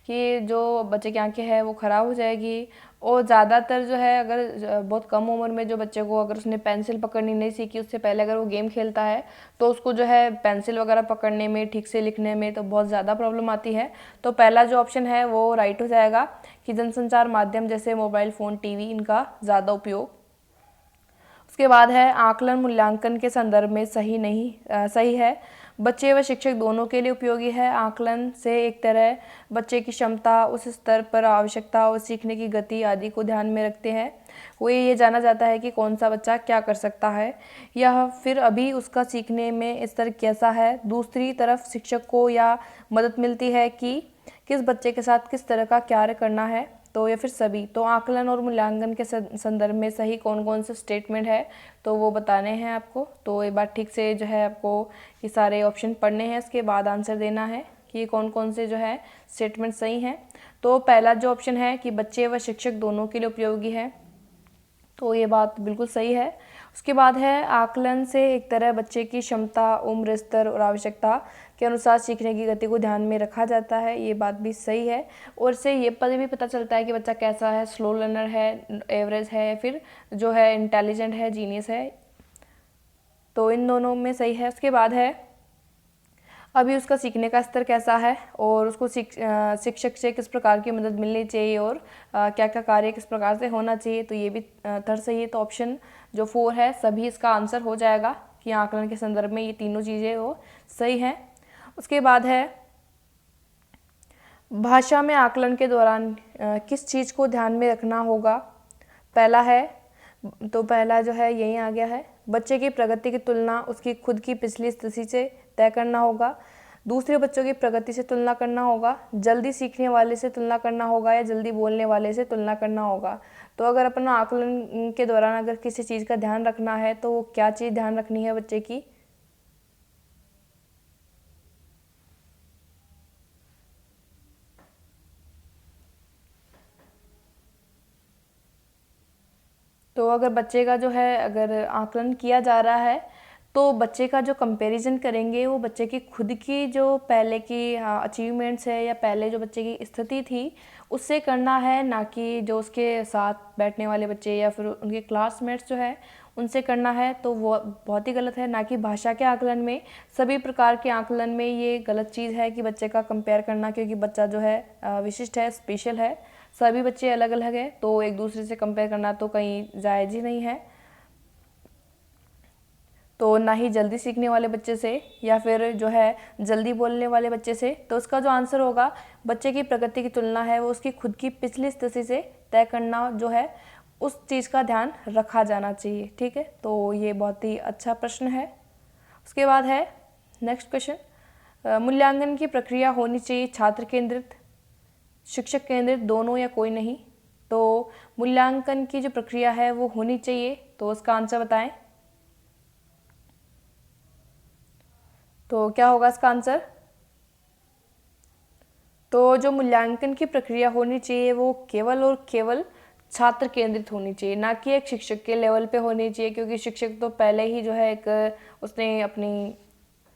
कि जो बच्चे की आंखें हैं वो ख़राब हो जाएगी। और ज़्यादातर जो है अगर बहुत कम उम्र में जो बच्चे को अगर उसने पेंसिल पकड़नी नहीं सीखी, उससे पहले अगर वो गेम खेलता है, तो उसको जो है पेंसिल वगैरह पकड़ने में, ठीक से लिखने में तो बहुत ज़्यादा प्रॉब्लम आती है। तो पहला जो ऑप्शन है वो राइट हो जाएगा कि जनसंचार माध्यम जैसे मोबाइल फ़ोन, टीवी, इनका ज़्यादा उपयोग। उसके बाद है आकलन मूल्यांकन के संदर्भ में सही है, बच्चे व शिक्षक दोनों के लिए उपयोगी है। आकलन से एक तरह बच्चे की क्षमता, उस स्तर पर आवश्यकता और सीखने की गति आदि को ध्यान में रखते हैं। वो ये जाना जाता है कि कौन सा बच्चा क्या कर सकता है या फिर अभी उसका सीखने में स्तर कैसा है। दूसरी तरफ शिक्षक को या मदद मिलती है कि किस बच्चे के साथ किस तरह का कार्य करना है, तो या फिर सभी। तो आकलन और मूल्यांकन के संदर्भ में सही कौन कौन से स्टेटमेंट है तो वो बताने हैं आपको। तो एक बार ठीक से जो है आपको ये सारे ऑप्शन पढ़ने हैं, इसके बाद आंसर देना है कि कौन कौन से जो है स्टेटमेंट सही हैं। तो पहला जो ऑप्शन है कि बच्चे व शिक्षक दोनों के लिए उपयोगी है, तो ये बात बिल्कुल सही है। उसके बाद है आकलन से एक तरह बच्चे की क्षमता, उम्र, स्तर और आवश्यकता के अनुसार सीखने की गति को ध्यान में रखा जाता है, ये बात भी सही है। और इससे ये भी पता चलता है कि बच्चा कैसा है, स्लो लर्नर है, एवरेज है, फिर जो है इंटेलिजेंट है, जीनियस है। तो इन दोनों में सही है। उसके बाद है अभी उसका सीखने का स्तर कैसा है और उसको शिक्षक से किस प्रकार की मदद मिलनी चाहिए और क्या क्या कार्य किस प्रकार से होना चाहिए, तो ये भी थर्ड सही है। तो ऑप्शन जो 4 है सभी इसका आंसर हो जाएगा कि आकलन के संदर्भ में ये तीनों चीज़ें वो सही हैं। उसके बाद है भाषा में आकलन के दौरान किस चीज़ को ध्यान में रखना होगा। पहला है, तो पहला जो है यही आ गया है, बच्चे की प्रगति की तुलना उसकी खुद की पिछली स्थिति से तय करना होगा। दूसरे बच्चों की प्रगति से तुलना करना होगा, जल्दी सीखने वाले से तुलना करना होगा या जल्दी बोलने वाले से तुलना करना होगा। तो अगर अपना आकलन के दौरान अगर किसी चीज़ का ध्यान रखना है तो वो क्या चीज़ ध्यान रखनी है बच्चे की। तो अगर बच्चे का जो है अगर आकलन किया जा रहा है तो बच्चे का जो कंपैरिजन करेंगे वो बच्चे की खुद की जो पहले की अचीवमेंट्स है या पहले जो बच्चे की स्थिति थी उससे करना है, ना कि जो उसके साथ बैठने वाले बच्चे या फिर उनके क्लासमेट्स जो है उनसे करना है। तो वो बहुत ही गलत है। ना कि भाषा के आकलन में, सभी प्रकार के आकलन में ये गलत चीज़ है कि बच्चे का कंपेयर करना, क्योंकि बच्चा जो है विशिष्ट है, स्पेशल है, सभी बच्चे अलग अलग हैं, तो एक दूसरे से कंपेयर करना तो कहीं जायज़ ही नहीं है। तो ना ही जल्दी सीखने वाले बच्चे से या फिर जो है जल्दी बोलने वाले बच्चे से। तो उसका जो आंसर होगा, बच्चे की प्रगति की तुलना है वो उसकी खुद की पिछली स्थिति से तय करना जो है उस चीज़ का ध्यान रखा जाना चाहिए। ठीक है, तो ये बहुत ही अच्छा प्रश्न है। उसके बाद है नेक्स्ट क्वेश्चन, मूल्यांकन की प्रक्रिया होनी चाहिए छात्र केंद्रित, शिक्षक केंद्रित, दोनों या कोई नहीं। तो मूल्यांकन की जो प्रक्रिया है वो होनी चाहिए, तो उसका आंसर बताएं। तो क्या होगा इसका आंसर। तो जो मूल्यांकन की प्रक्रिया होनी चाहिए वो केवल और केवल छात्र केंद्रित होनी चाहिए, ना कि एक शिक्षक के लेवल पे होनी चाहिए, क्योंकि शिक्षक तो पहले ही जो है एक उसने अपनी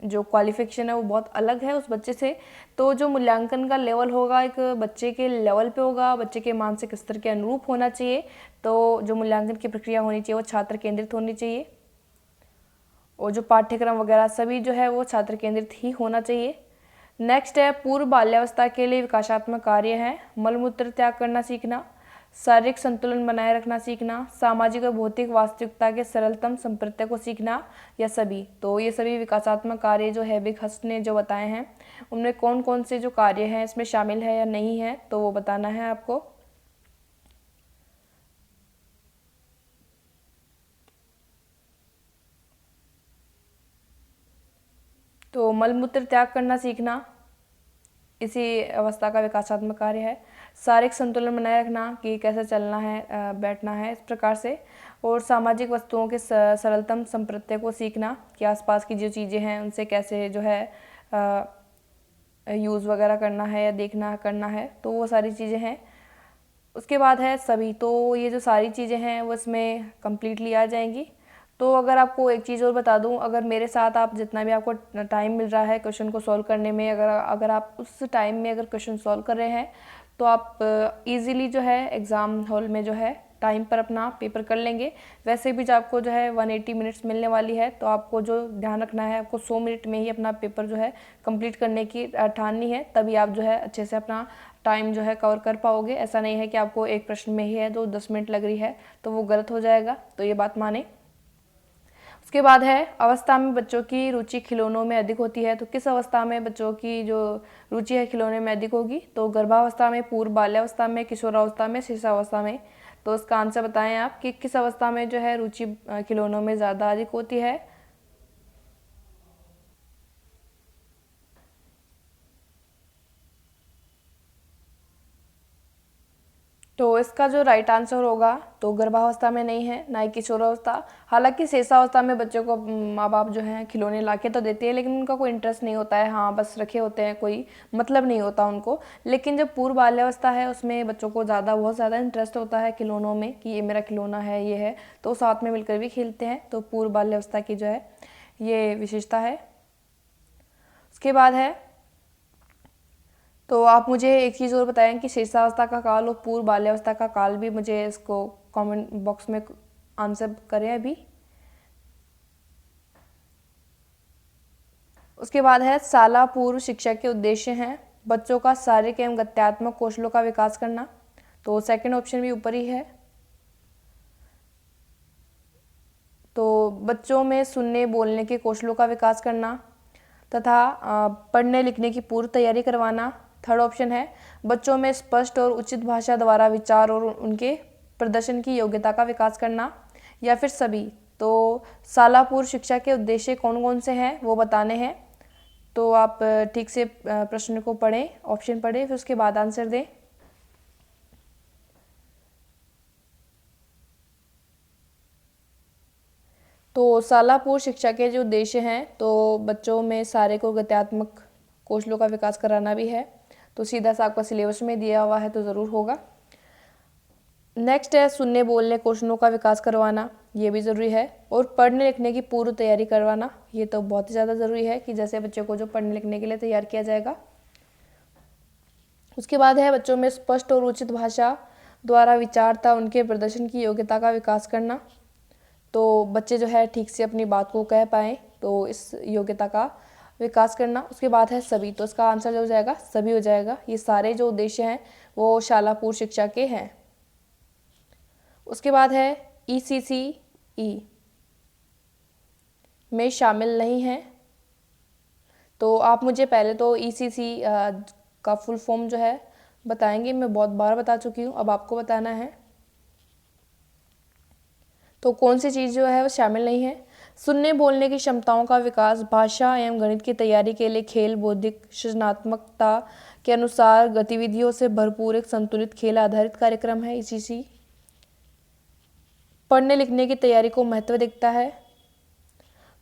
जो क्वालिफिकेशन है वो बहुत अलग है उस बच्चे से। तो जो मूल्यांकन का लेवल होगा एक बच्चे के लेवल पे होगा, बच्चे के मानसिक स्तर के अनुरूप होना चाहिए। तो जो मूल्यांकन की प्रक्रिया होनी चाहिए वो छात्र केंद्रित होनी चाहिए, और जो पाठ्यक्रम वगैरह सभी जो है वो छात्र केंद्रित ही होना चाहिए। नेक्स्ट है पूर्व बाल्यावस्था के लिए विकासात्मक कार्य है मलमूत्र त्याग करना सीखना, शारीरिक संतुलन बनाए रखना सीखना, सामाजिक और भौतिक वास्तविकता के सरलतम संप्रत्य को सीखना, या सभी। तो ये सभी विकासात्मक कार्य जो हैबिक हस्ट ने जो बताए हैं उनमें कौन कौन से जो कार्य हैं इसमें शामिल है या नहीं है, तो वो बताना है आपको। तो मलमूत्र त्याग करना सीखना इसी अवस्था का विकासात्मक कार्य है। शारीरिक संतुलन बनाए रखना कि कैसे चलना है, बैठना है, इस प्रकार से। और सामाजिक वस्तुओं के सरलतम संप्रत्य को सीखना कि आसपास की जो चीज़ें हैं उनसे कैसे जो है यूज़ वगैरह करना है या देखना करना है, तो वो सारी चीज़ें हैं। उसके बाद है सभी। तो ये जो सारी चीज़ें हैं वो इसमें कम्प्लीटली आ जाएंगी। तो अगर आपको एक चीज़ और बता दूं, अगर मेरे साथ आप जितना भी आपको टाइम मिल रहा है क्वेश्चन को सॉल्व करने में, अगर आप उस टाइम में अगर क्वेश्चन सॉल्व कर रहे हैं तो आप इजीली जो है एग्ज़ाम हॉल में जो है टाइम पर अपना पेपर कर लेंगे। वैसे भी जो आपको जो है 180 मिनट्स मिलने वाली है, तो आपको जो ध्यान रखना है आपको 100 मिनट में ही अपना पेपर जो है कंप्लीट करने की ठाननी है, तभी आप जो है अच्छे से अपना टाइम जो है कवर कर पाओगे। ऐसा नहीं है कि आपको एक प्रश्न में ही है जो 10 मिनट लग रही है, तो वो गलत हो जाएगा, तो ये बात माने। उसके बाद है अवस्था में बच्चों की रुचि खिलौनों में अधिक होती है। तो किस अवस्था में बच्चों की जो रुचि है खिलौने में अधिक होगी, तो गर्भावस्था में, पूर्व बाल्यावस्था में, किशोरावस्था में, शिशुअवस्था में। तो इसका आंसर बताएं आप कि किस अवस्था में जो है रुचि खिलौनों में ज़्यादा अधिक होती है। तो इसका जो राइट आंसर होगा तो गर्भावस्था में नहीं है, ना ही किशोरावस्था। हालांकि शेषावस्था में बच्चों को माँ बाप जो हैं खिलौने ला के तो देते हैं, लेकिन उनका कोई इंटरेस्ट नहीं होता है, हाँ बस रखे होते हैं, कोई मतलब नहीं होता उनको। लेकिन जब पूर्व बाल्यावस्था है उसमें बच्चों को बहुत ज़्यादा इंटरेस्ट होता है खिलौनों में, कि ये मेरा खिलौना है, ये है, तो साथ में मिलकर भी खेलते हैं। तो पूर्व बाल्यावस्था की जो है ये विशेषता है। उसके बाद है, तो आप मुझे एक चीज़ और बताएं कि शेषावस्था का काल और पूर्व बाल्यावस्था का काल भी, मुझे इसको कमेंट बॉक्स में आंसर करें अभी। उसके बाद है शाला पूर्व शिक्षा के उद्देश्य हैं बच्चों का शारीरिक एवं गत्यात्मक कौशलों का विकास करना। तो सेकंड ऑप्शन भी ऊपर ही है। तो बच्चों में सुनने बोलने के कौशलों का विकास करना तथा पढ़ने लिखने की पूर्व तैयारी करवाना। थर्ड ऑप्शन है बच्चों में स्पष्ट और उचित भाषा द्वारा विचार और उनके प्रदर्शन की योग्यता का विकास करना, या फिर सभी। तो शाला पूर्व शिक्षा के उद्देश्य कौन कौन से हैं वो बताने हैं। तो आप ठीक से प्रश्न को पढ़ें, ऑप्शन पढ़ें, फिर उसके बाद आंसर दें। तो शाला पूर्व शिक्षा के जो उद्देश्य हैं, तो बच्चों में शारीरिक और गत्यात्मक कौशलों का विकास कराना भी है। तो सीधा सा आपका सिलेबस में दिया हुआ है तो ज़रूर होगा। नेक्स्ट है सुनने बोलने कौशलों का विकास करवाना, ये भी ज़रूरी है। और पढ़ने लिखने की पूर्व तैयारी करवाना, ये तो बहुत ही ज़्यादा ज़रूरी है कि जैसे बच्चों को जो पढ़ने लिखने के लिए तैयार किया जाएगा। उसके बाद है बच्चों में स्पष्ट और उचित भाषा द्वारा विचारता उनके प्रदर्शन की योग्यता का विकास करना। तो बच्चे जो है ठीक से अपनी बात को कह पाएँ, तो इस योग्यता का विकास करना। उसके बाद है सभी, तो इसका आंसर जो हो जाएगा सभी हो जाएगा। ये सारे जो उद्देश्य हैं वो शाला पूर्व शिक्षा के हैं। उसके बाद है ECCE में शामिल नहीं है। तो आप मुझे पहले तो ECC का फुल फॉर्म जो है बताएंगे, मैं बहुत बार बता चुकी हूँ, अब आपको बताना है। तो कौन सी चीज़ जो है वो शामिल नहीं है? सुनने बोलने की क्षमताओं का विकास, भाषा एवं गणित की तैयारी के लिए खेल, बौद्धिक सृजनात्मकता के अनुसार गतिविधियों से भरपूर एक संतुलित खेल आधारित कार्यक्रम है ECC। पढ़ने लिखने की तैयारी को महत्व दिखता है।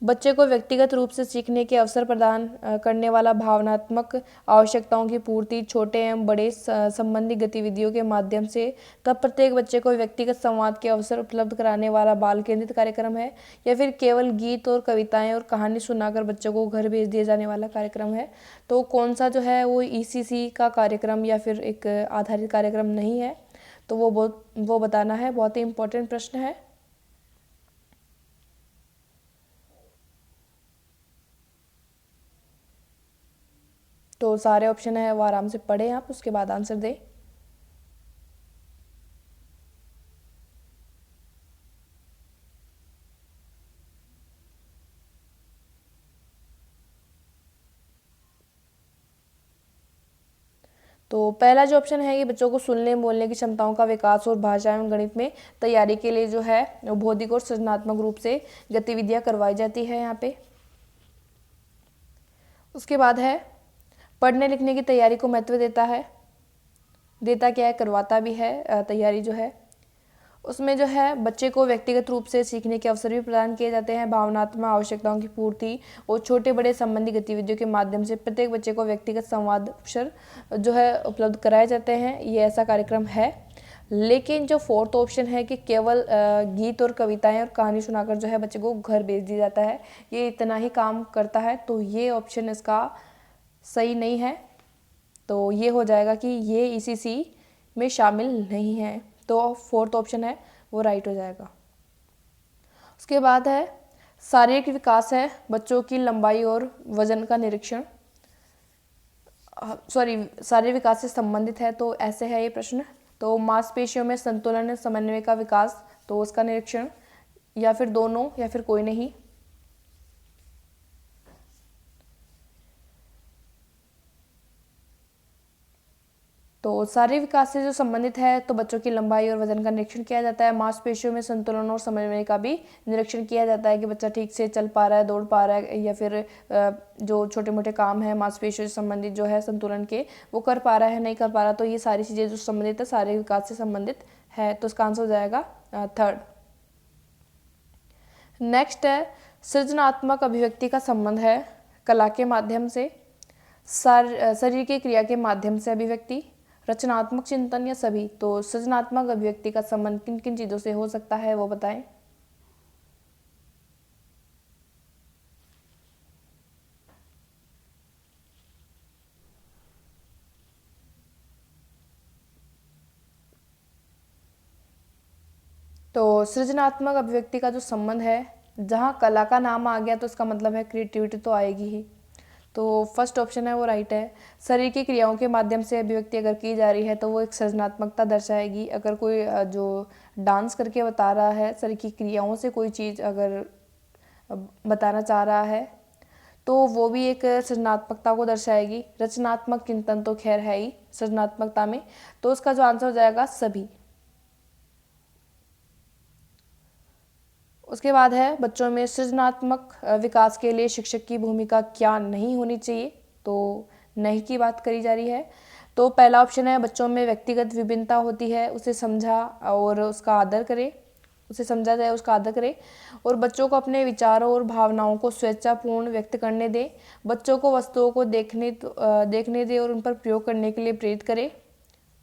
बच्चे को व्यक्तिगत रूप से सीखने के अवसर प्रदान करने वाला, भावनात्मक आवश्यकताओं की पूर्ति, छोटे एवं बड़े संबंधी गतिविधियों के माध्यम से तब प्रत्येक बच्चे को व्यक्तिगत संवाद के अवसर उपलब्ध कराने वाला बाल केंद्रित कार्यक्रम है, या फिर केवल गीत और कविताएं और कहानी सुनाकर बच्चों को घर भेज दिए जाने वाला कार्यक्रम है। तो कौन सा जो है वो ECC का कार्यक्रम या फिर एक आधारित कार्यक्रम नहीं है, तो वो बताना है। बहुत ही इंपॉर्टेंट प्रश्न है। तो सारे ऑप्शन है वो आराम से पढ़ें आप, उसके बाद आंसर दें। तो पहला जो ऑप्शन है, ये बच्चों को सुनने बोलने की क्षमताओं का विकास और भाषा एवं गणित में तैयारी के लिए जो है बौद्धिक और सृजनात्मक रूप से गतिविधियां करवाई जाती है यहाँ पे। उसके बाद है पढ़ने लिखने की तैयारी को महत्व देता क्या है, करवाता भी है तैयारी जो है। उसमें जो है बच्चे को व्यक्तिगत रूप से सीखने के अवसर भी प्रदान किए जाते हैं, भावनात्मक आवश्यकताओं की पूर्ति और छोटे बड़े संबंधी गतिविधियों के माध्यम से प्रत्येक बच्चे को व्यक्तिगत संवाद अवसर जो है उपलब्ध कराए जाते हैं, ये ऐसा कार्यक्रम है। लेकिन जो फोर्थ ऑप्शन है कि केवल गीत और कविताएं और कहानी सुनाकर जो है बच्चे को घर भेज दिया जाता है, ये इतना ही काम करता है, तो ये ऑप्शन इसका सही नहीं है। तो ये हो जाएगा कि ये ECC में शामिल नहीं है, तो फोर्थ ऑप्शन है वो राइट हो जाएगा। उसके बाद है शारीरिक विकास है बच्चों की लंबाई और वजन का निरीक्षण, शारीरिक विकास से संबंधित है, तो ऐसे है ये प्रश्न। तो मांसपेशियों में संतुलन समन्वय का विकास, तो उसका निरीक्षण, या फिर दोनों, या फिर कोई नहीं। तो शारीरिक विकास से जो संबंधित है तो बच्चों की लंबाई और वजन का निरीक्षण किया जाता है। मांसपेशियों में संतुलन और समन्वय का भी निरीक्षण किया जाता है कि बच्चा ठीक से चल पा रहा है, दौड़ पा रहा है, या फिर जो छोटे मोटे काम है मांसपेशियों से संबंधित जो है संतुलन के, वो कर पा रहा है नहीं कर पा रहा। तो ये सारी चीज़ें जो संबंधित है शारीरिक विकास से संबंधित है, तो इसका आंसर हो जाएगा थर्ड। नेक्स्ट है सृजनात्मक अभिव्यक्ति का संबंध है कला के माध्यम से, शरीर की क्रिया के माध्यम से अभिव्यक्ति, रचनात्मक चिंतन या सभी। तो सृजनात्मक अभिव्यक्ति का संबंध किन किन चीज़ों से हो सकता है वो बताएं। तो सृजनात्मक अभिव्यक्ति का जो संबंध है, जहाँ कला का नाम आ गया तो इसका मतलब है क्रिएटिविटी तो आएगी ही। तो फर्स्ट ऑप्शन है वो राइट है। शरीर की क्रियाओं के माध्यम से अभिव्यक्ति अगर की जा रही है तो वो एक सृजनात्मकता दर्शाएगी। अगर कोई जो डांस करके बता रहा है, शरीर की क्रियाओं से कोई चीज़ अगर बताना चाह रहा है तो वो भी एक सृजनात्मकता को दर्शाएगी। रचनात्मक चिंतन तो खैर है ही सृजनात्मकता में, तो उसका जो आंसर हो जाएगा सभी। उसके बाद है बच्चों में सृजनात्मक विकास के लिए शिक्षक की भूमिका क्या नहीं होनी चाहिए, तो नहीं की बात करी जा रही है। तो पहला ऑप्शन है बच्चों में व्यक्तिगत विभिन्नता होती है, उसे समझा और उसका आदर करे, उसे समझा जाए उसका आदर करे, और बच्चों को अपने विचारों और भावनाओं को स्वेच्छापूर्ण व्यक्त करने दे, बच्चों को वस्तुओं को देखने दे और उन पर प्रयोग करने के लिए प्रेरित करे।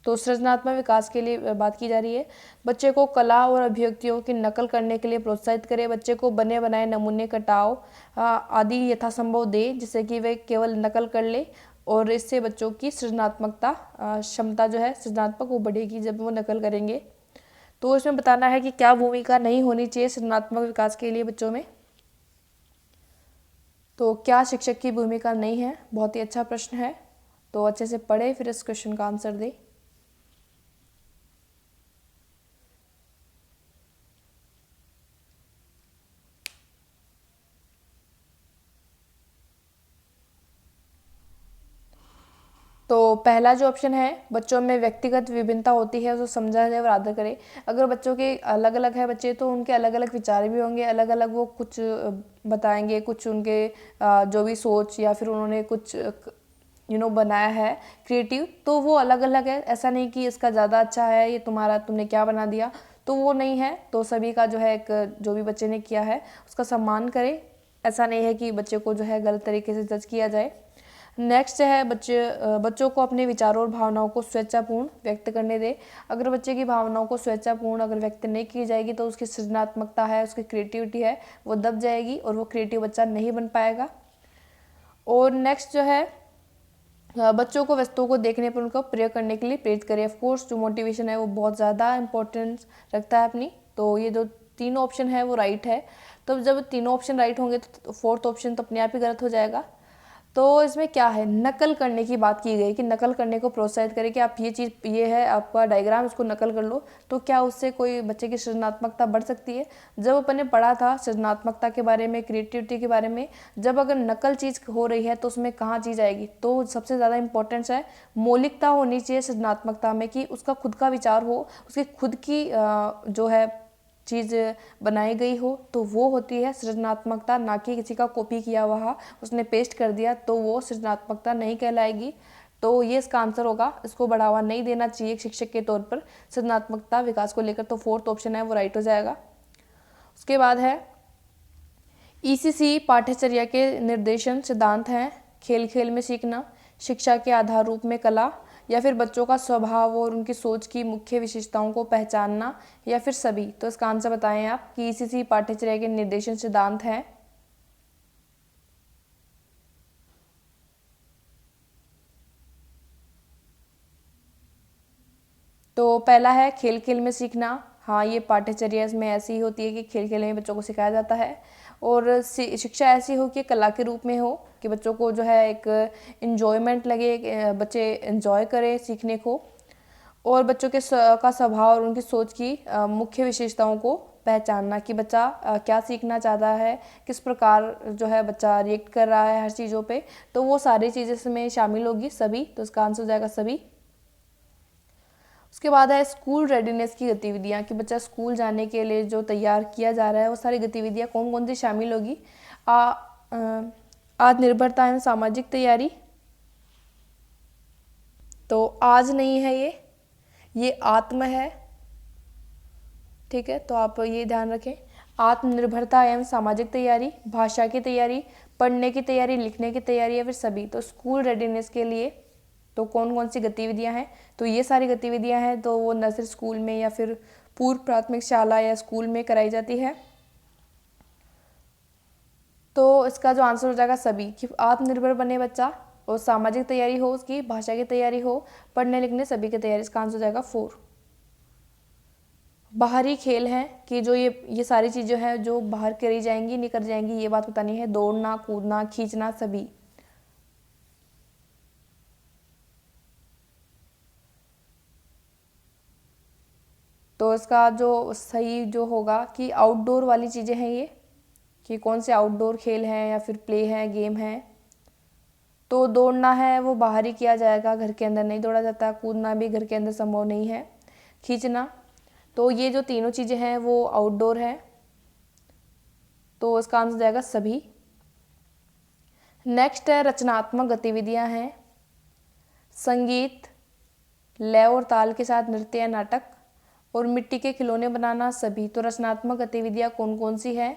तो सृजनात्मक विकास के लिए बात की जा रही है। बच्चे को कला और अभिव्यक्तियों की नकल करने के लिए प्रोत्साहित करे, बच्चे को बने बनाए नमूने, कटाव आदि यथासंभव दे जिससे कि वे केवल नकल कर ले, और इससे बच्चों की सृजनात्मकता क्षमता जो है सृजनात्मक वो बढ़ेगी जब वो नकल करेंगे। तो इसमें बताना है कि क्या भूमिका नहीं होनी चाहिए सृजनात्मक विकास के लिए बच्चों में। तो क्या शिक्षक की भूमिका नहीं है, बहुत ही अच्छा प्रश्न है। तो अच्छे से पढ़े फिर इस क्वेश्चन का आंसर दे। तो पहला जो ऑप्शन है बच्चों में व्यक्तिगत विभिन्नता होती है उसे समझा जाए और आदर करे। अगर बच्चों के अलग अलग है बच्चे तो उनके अलग अलग विचार भी होंगे, अलग अलग वो कुछ बताएंगे, कुछ उनके जो भी सोच या फिर उन्होंने कुछ बनाया है क्रिएटिव, तो वो अलग अलग है। ऐसा नहीं कि इसका ज़्यादा अच्छा है, ये तुम्हारा तुमने क्या बना दिया, तो वो नहीं है। तो सभी का जो है एक जो भी बच्चे ने किया है उसका सम्मान करें। ऐसा नहीं है कि बच्चे को जो है गलत तरीके से जज किया जाए। नेक्स्ट है बच्चों को अपने विचारों और भावनाओं को स्वेच्छापूर्ण व्यक्त करने दे। अगर बच्चे की भावनाओं को स्वेच्छापूर्ण अगर व्यक्त नहीं की जाएगी तो उसकी सृजनात्मकता है, उसकी क्रिएटिविटी है वो दब जाएगी और वो क्रिएटिव बच्चा नहीं बन पाएगा। और नेक्स्ट जो है बच्चों को वस्तुओं को देखने पर उनको प्रयोग करने के लिए प्रेरित करें। ऑफकोर्स जो मोटिवेशन है वो बहुत ज़्यादा इंपॉर्टेंस रखता है अपनी। तो ये जो तीनों ऑप्शन है वो राइट है। तो जब तीनों ऑप्शन राइट होंगे तो फोर्थ ऑप्शन तो अपने आप ही गलत हो जाएगा। तो इसमें क्या है, नकल करने की बात की गई कि नकल करने को प्रोत्साहित करें कि आप ये चीज़ ये है आपका डायग्राम, इसको नकल कर लो। तो क्या उससे कोई बच्चे की सृजनात्मकता बढ़ सकती है? जब अपन ने पढ़ा था सृजनात्मकता के बारे में, क्रिएटिविटी के बारे में, जब अगर नकल चीज़ हो रही है तो उसमें कहाँ चीज़ आएगी? तो सबसे ज़्यादा इंपॉर्टेंस है मौलिकता होनी चाहिए सृजनात्मकता में, कि उसका खुद का विचार हो, उसकी खुद की जो है चीज़ बनाई गई हो, तो वो होती है सृजनात्मकता। ना कि किसी का कॉपी किया हुआ उसने पेस्ट कर दिया, तो वो सृजनात्मकता नहीं कहलाएगी। तो ये इसका आंसर होगा। इसको बढ़ावा नहीं देना चाहिए शिक्षक के तौर पर सृजनात्मकता विकास को लेकर। तो फोर्थ ऑप्शन है वो राइट हो जाएगा। उसके बाद है ईसीसी पाठ्यचर्या के निर्देशन सिद्धांत हैं खेल खेल में सीखना, शिक्षा के आधार रूप में कला, या फिर बच्चों का स्वभाव और उनकी सोच की मुख्य विशेषताओं को पहचानना, या फिर सभी। तो इसका आंसर बताएं आप कि ईसीसी पाठ्यचर्या के निर्देशन सिद्धांत हैं। तो पहला है खेल खेल में सीखना। हाँ, ये पाठ्यचर्या में ऐसी होती है कि खेल खेल में बच्चों को सिखाया जाता है। और शिक्षा ऐसी हो कि कला के रूप में हो, कि बच्चों को जो है एक इन्जॉयमेंट लगे, बच्चे एंजॉय करें सीखने को। और बच्चों के का स्वभाव और उनकी सोच की मुख्य विशेषताओं को पहचानना, कि बच्चा क्या सीखना चाहता है, किस प्रकार जो है बच्चा रिएक्ट कर रहा है हर चीज़ों पे। तो वो सारी चीज़ें इसमें शामिल होगी, सभी। तो इसका आंसर हो जाएगा सभी। उसके बाद है स्कूल रेडीनेस की गतिविधियाँ, कि बच्चा स्कूल जाने के लिए जो तैयार किया जा रहा है वो सारी गतिविधियाँ कौन कौन सी शामिल होगी। आत्मनिर्भरता एवं सामाजिक तैयारी, तो आज नहीं है ये आत्म है, ठीक है, तो आप ये ध्यान रखें। आत्मनिर्भरता एवं सामाजिक तैयारी, भाषा की तैयारी, पढ़ने की तैयारी, लिखने की तैयारी, या फिर सभी। तो स्कूल रेडीनेस के लिए तो कौन कौन सी गतिविधियां हैं, तो ये सारी गतिविधियां हैं, तो वो नर्सरी स्कूल में या फिर पूर्व प्राथमिक शाला या स्कूल में कराई जाती है। तो इसका जो आंसर हो जाएगा सभी, कि आत्मनिर्भर बने बच्चा, और सामाजिक तैयारी हो उसकी, भाषा की तैयारी हो, पढ़ने लिखने सभी की तैयारी। इसका आंसर हो जाएगा 4। बाहरी खेल हैं, कि जो ये सारी चीज़ें हैं जो बाहर करी जाएंगी नहीं कर जाएंगी, ये बात बतानी है। दौड़ना, कूदना, खींचना, सभी। तो इसका जो सही जो होगा कि आउटडोर वाली चीज़ें हैं ये, कि कौन से आउटडोर खेल हैं या फिर प्ले हैं, गेम हैं। तो दौड़ना है वो बाहर ही किया जाएगा, घर के अंदर नहीं दौड़ा जाता। कूदना भी घर के अंदर संभव नहीं है। खींचना, तो ये जो तीनों चीज़ें हैं वो आउटडोर है, तो इसका आंसर जाएगा सभी। नेक्स्ट है रचनात्मक गतिविधियां हैं, संगीत, लय और ताल के साथ नृत्य या नाटक, और मिट्टी के खिलौने बनाना, सभी। तो रचनात्मक गतिविधियां कौन कौन सी है,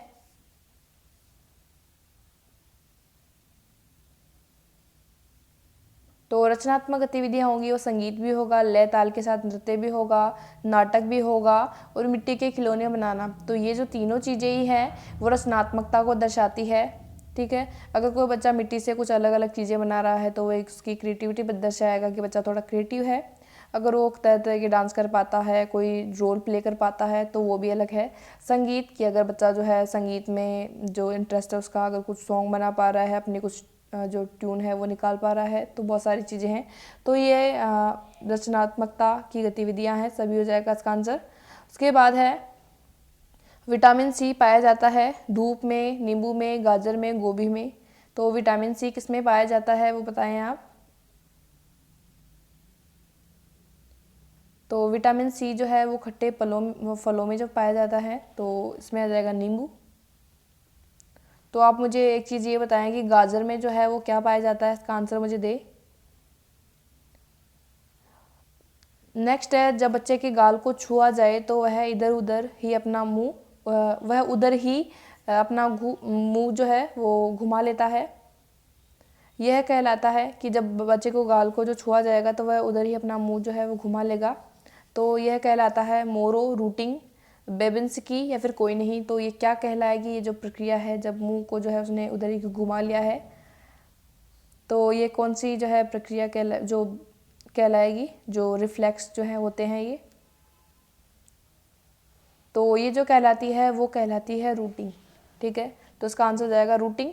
तो रचनात्मक गतिविधियां होंगी वो संगीत भी होगा, लय ताल के साथ नृत्य भी होगा, नाटक भी होगा, और मिट्टी के खिलौने बनाना। तो ये जो तीनों चीज़ें ही हैं वो रचनात्मकता को दर्शाती है, ठीक है। अगर कोई बच्चा मिट्टी से कुछ अलग अलग चीज़ें बना रहा है तो वो एक उसकी क्रिएटिविटी दर्शाएगा कि बच्चा थोड़ा क्रिएटिव है। अगर वो तरह तरह के डांस कर पाता है, कोई रोल प्ले कर पाता है, तो वो भी अलग है। संगीत की, अगर बच्चा जो है संगीत में जो इंटरेस्ट है उसका, अगर कुछ सॉन्ग बना पा रहा है, अपनी कुछ जो ट्यून है वो निकाल पा रहा है, तो बहुत सारी चीज़ें हैं। तो ये रचनात्मकता की गतिविधियां हैं, सभी हो जाएगा इसका आंसर। उसके बाद है विटामिन सी पाया जाता है धूप में, नींबू में, गाजर में, गोभी में। तो विटामिन सी किस में पाया जाता है वो बताएं आप। तो विटामिन सी जो है वो खट्टे फलों में जो पाया जाता है, तो इसमें आ जाएगा नींबू। तो आप मुझे एक चीज़ ये बताएं कि गाजर में जो है वो क्या पाया जाता है, इसका आंसर मुझे दे। नेक्स्ट है जब बच्चे के गाल को छुआ जाए तो वह इधर उधर ही अपना मुंह वह उधर ही अपना मुंह जो है वो घुमा लेता है। यह कहलाता है कि जब बच्चे को गाल को जो छुआ जाएगा तो वह उधर ही अपना मुंह जो है वो घुमा लेगा, तो यह कहलाता है मोरो रूटिंग, बेबिंस्की, या फिर कोई नहीं। तो ये क्या कहलाएगी, ये जो प्रक्रिया है जब मुंह को जो है उसने उधर ही घुमा लिया है, तो ये कौन सी जो है प्रक्रिया जो कहलाएगी, जो रिफ्लेक्स जो है होते हैं ये, तो ये जो कहलाती है वो कहलाती है रूटिंग, ठीक है। तो इसका आंसर हो जाएगा रूटिंग।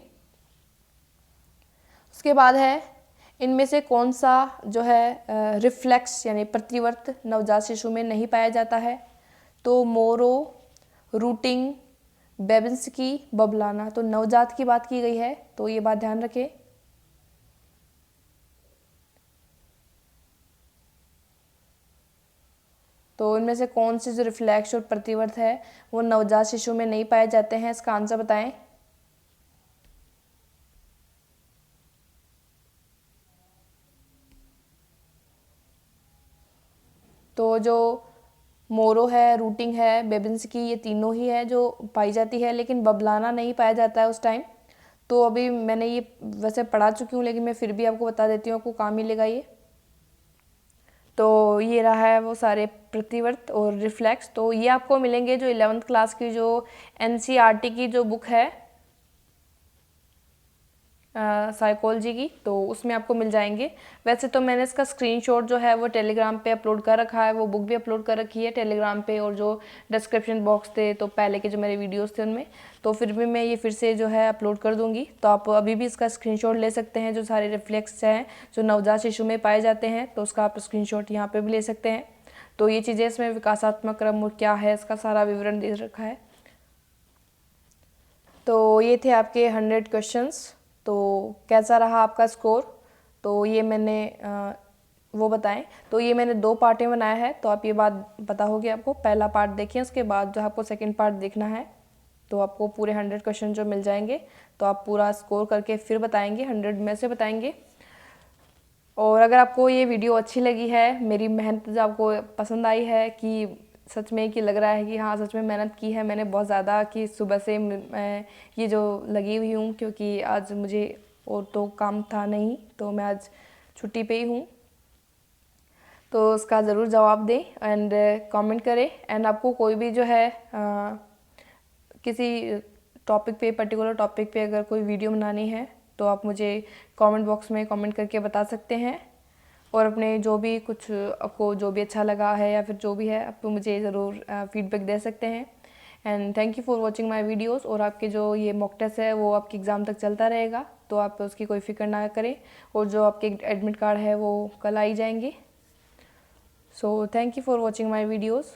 उसके बाद है इनमें से कौन सा जो है रिफ्लेक्स यानी प्रतिवर्त नवजात शिशु में नहीं पाया जाता है, तो मोरो, रूटिंग, बेबिंस्की, बबलाना। तो नवजात की बात की गई है, तो ये बात ध्यान रखें। तो इनमें से कौन से जो रिफ्लेक्स और प्रतिवर्त है वो नवजात शिशु में नहीं पाए जाते हैं, इसका आंसर बताएं। तो जो मोरो है, रूटिंग है, बेबिंस्की, ये तीनों ही है जो पाई जाती है, लेकिन बबलाना नहीं पाया जाता है उस टाइम। तो अभी मैंने ये वैसे पढ़ा चुकी हूँ, लेकिन मैं फिर भी आपको बता देती हूँ, आपको काम मिलेगा ये। तो ये रहा है वो सारे प्रतिवर्त और रिफ्लेक्स, तो ये आपको मिलेंगे जो 11th क्लास की जो NCERT की जो बुक है साइकोलॉजी की, तो उसमें आपको मिल जाएंगे। वैसे तो मैंने इसका स्क्रीनशॉट जो है वो टेलीग्राम पे अपलोड कर रखा है, वो बुक भी अपलोड कर रखी है टेलीग्राम पे, और जो डिस्क्रिप्शन बॉक्स थे तो पहले के जो मेरे वीडियोस थे उनमें, तो फिर भी मैं ये फिर से जो है अपलोड कर दूँगी। तो आप अभी भी इसका स्क्रीनशॉट ले सकते हैं, जो सारे रिफ्लेक्स हैं जो नवजात शिशु में पाए जाते हैं, तो उसका आप स्क्रीनशॉट यहाँ पर भी ले सकते हैं। तो ये चीज़ें इसमें विकासात्मक क्रम क्या है इसका सारा विवरण दे रखा है। तो ये थे आपके 100 क्वेश्चंस। तो कैसा रहा आपका स्कोर, तो ये मैंने वो बताएं। तो ये मैंने 2 पार्ट में बनाया है, तो आप ये बात पता होगी आपको। पहला पार्ट देखिए, उसके बाद जो आपको सेकंड पार्ट देखना है, तो आपको पूरे 100 क्वेश्चन जो मिल जाएंगे, तो आप पूरा स्कोर करके फिर बताएंगे, 100 में से बताएंगे। और अगर आपको ये वीडियो अच्छी लगी है, मेरी मेहनत जो आपको पसंद आई है, कि सच में कि लग रहा है कि हाँ सच में मेहनत की है मैंने बहुत ज़्यादा, कि सुबह से मैं ये जो लगी हुई हूँ, क्योंकि आज मुझे और तो काम था नहीं, तो मैं आज छुट्टी पे ही हूँ। तो उसका ज़रूर जवाब दें एंड कमेंट करें। एंड आपको कोई भी जो है किसी टॉपिक पे, पर्टिकुलर टॉपिक पे अगर कोई वीडियो बनानी है, तो आप मुझे कमेंट बॉक्स में कमेंट करके बता सकते हैं। और अपने जो भी कुछ आपको जो भी अच्छा लगा है या फिर जो भी है, आप मुझे ज़रूर फीडबैक दे सकते हैं। And thank you for watching my videos. और आपके जो ये मॉक टेस्ट है वो आपके एग्ज़ाम तक चलता रहेगा, तो आप उसकी कोई फिक्र ना करें। और जो आपके एडमिट कार्ड है वो कल आई जाएंगे। So thank you for watching my videos.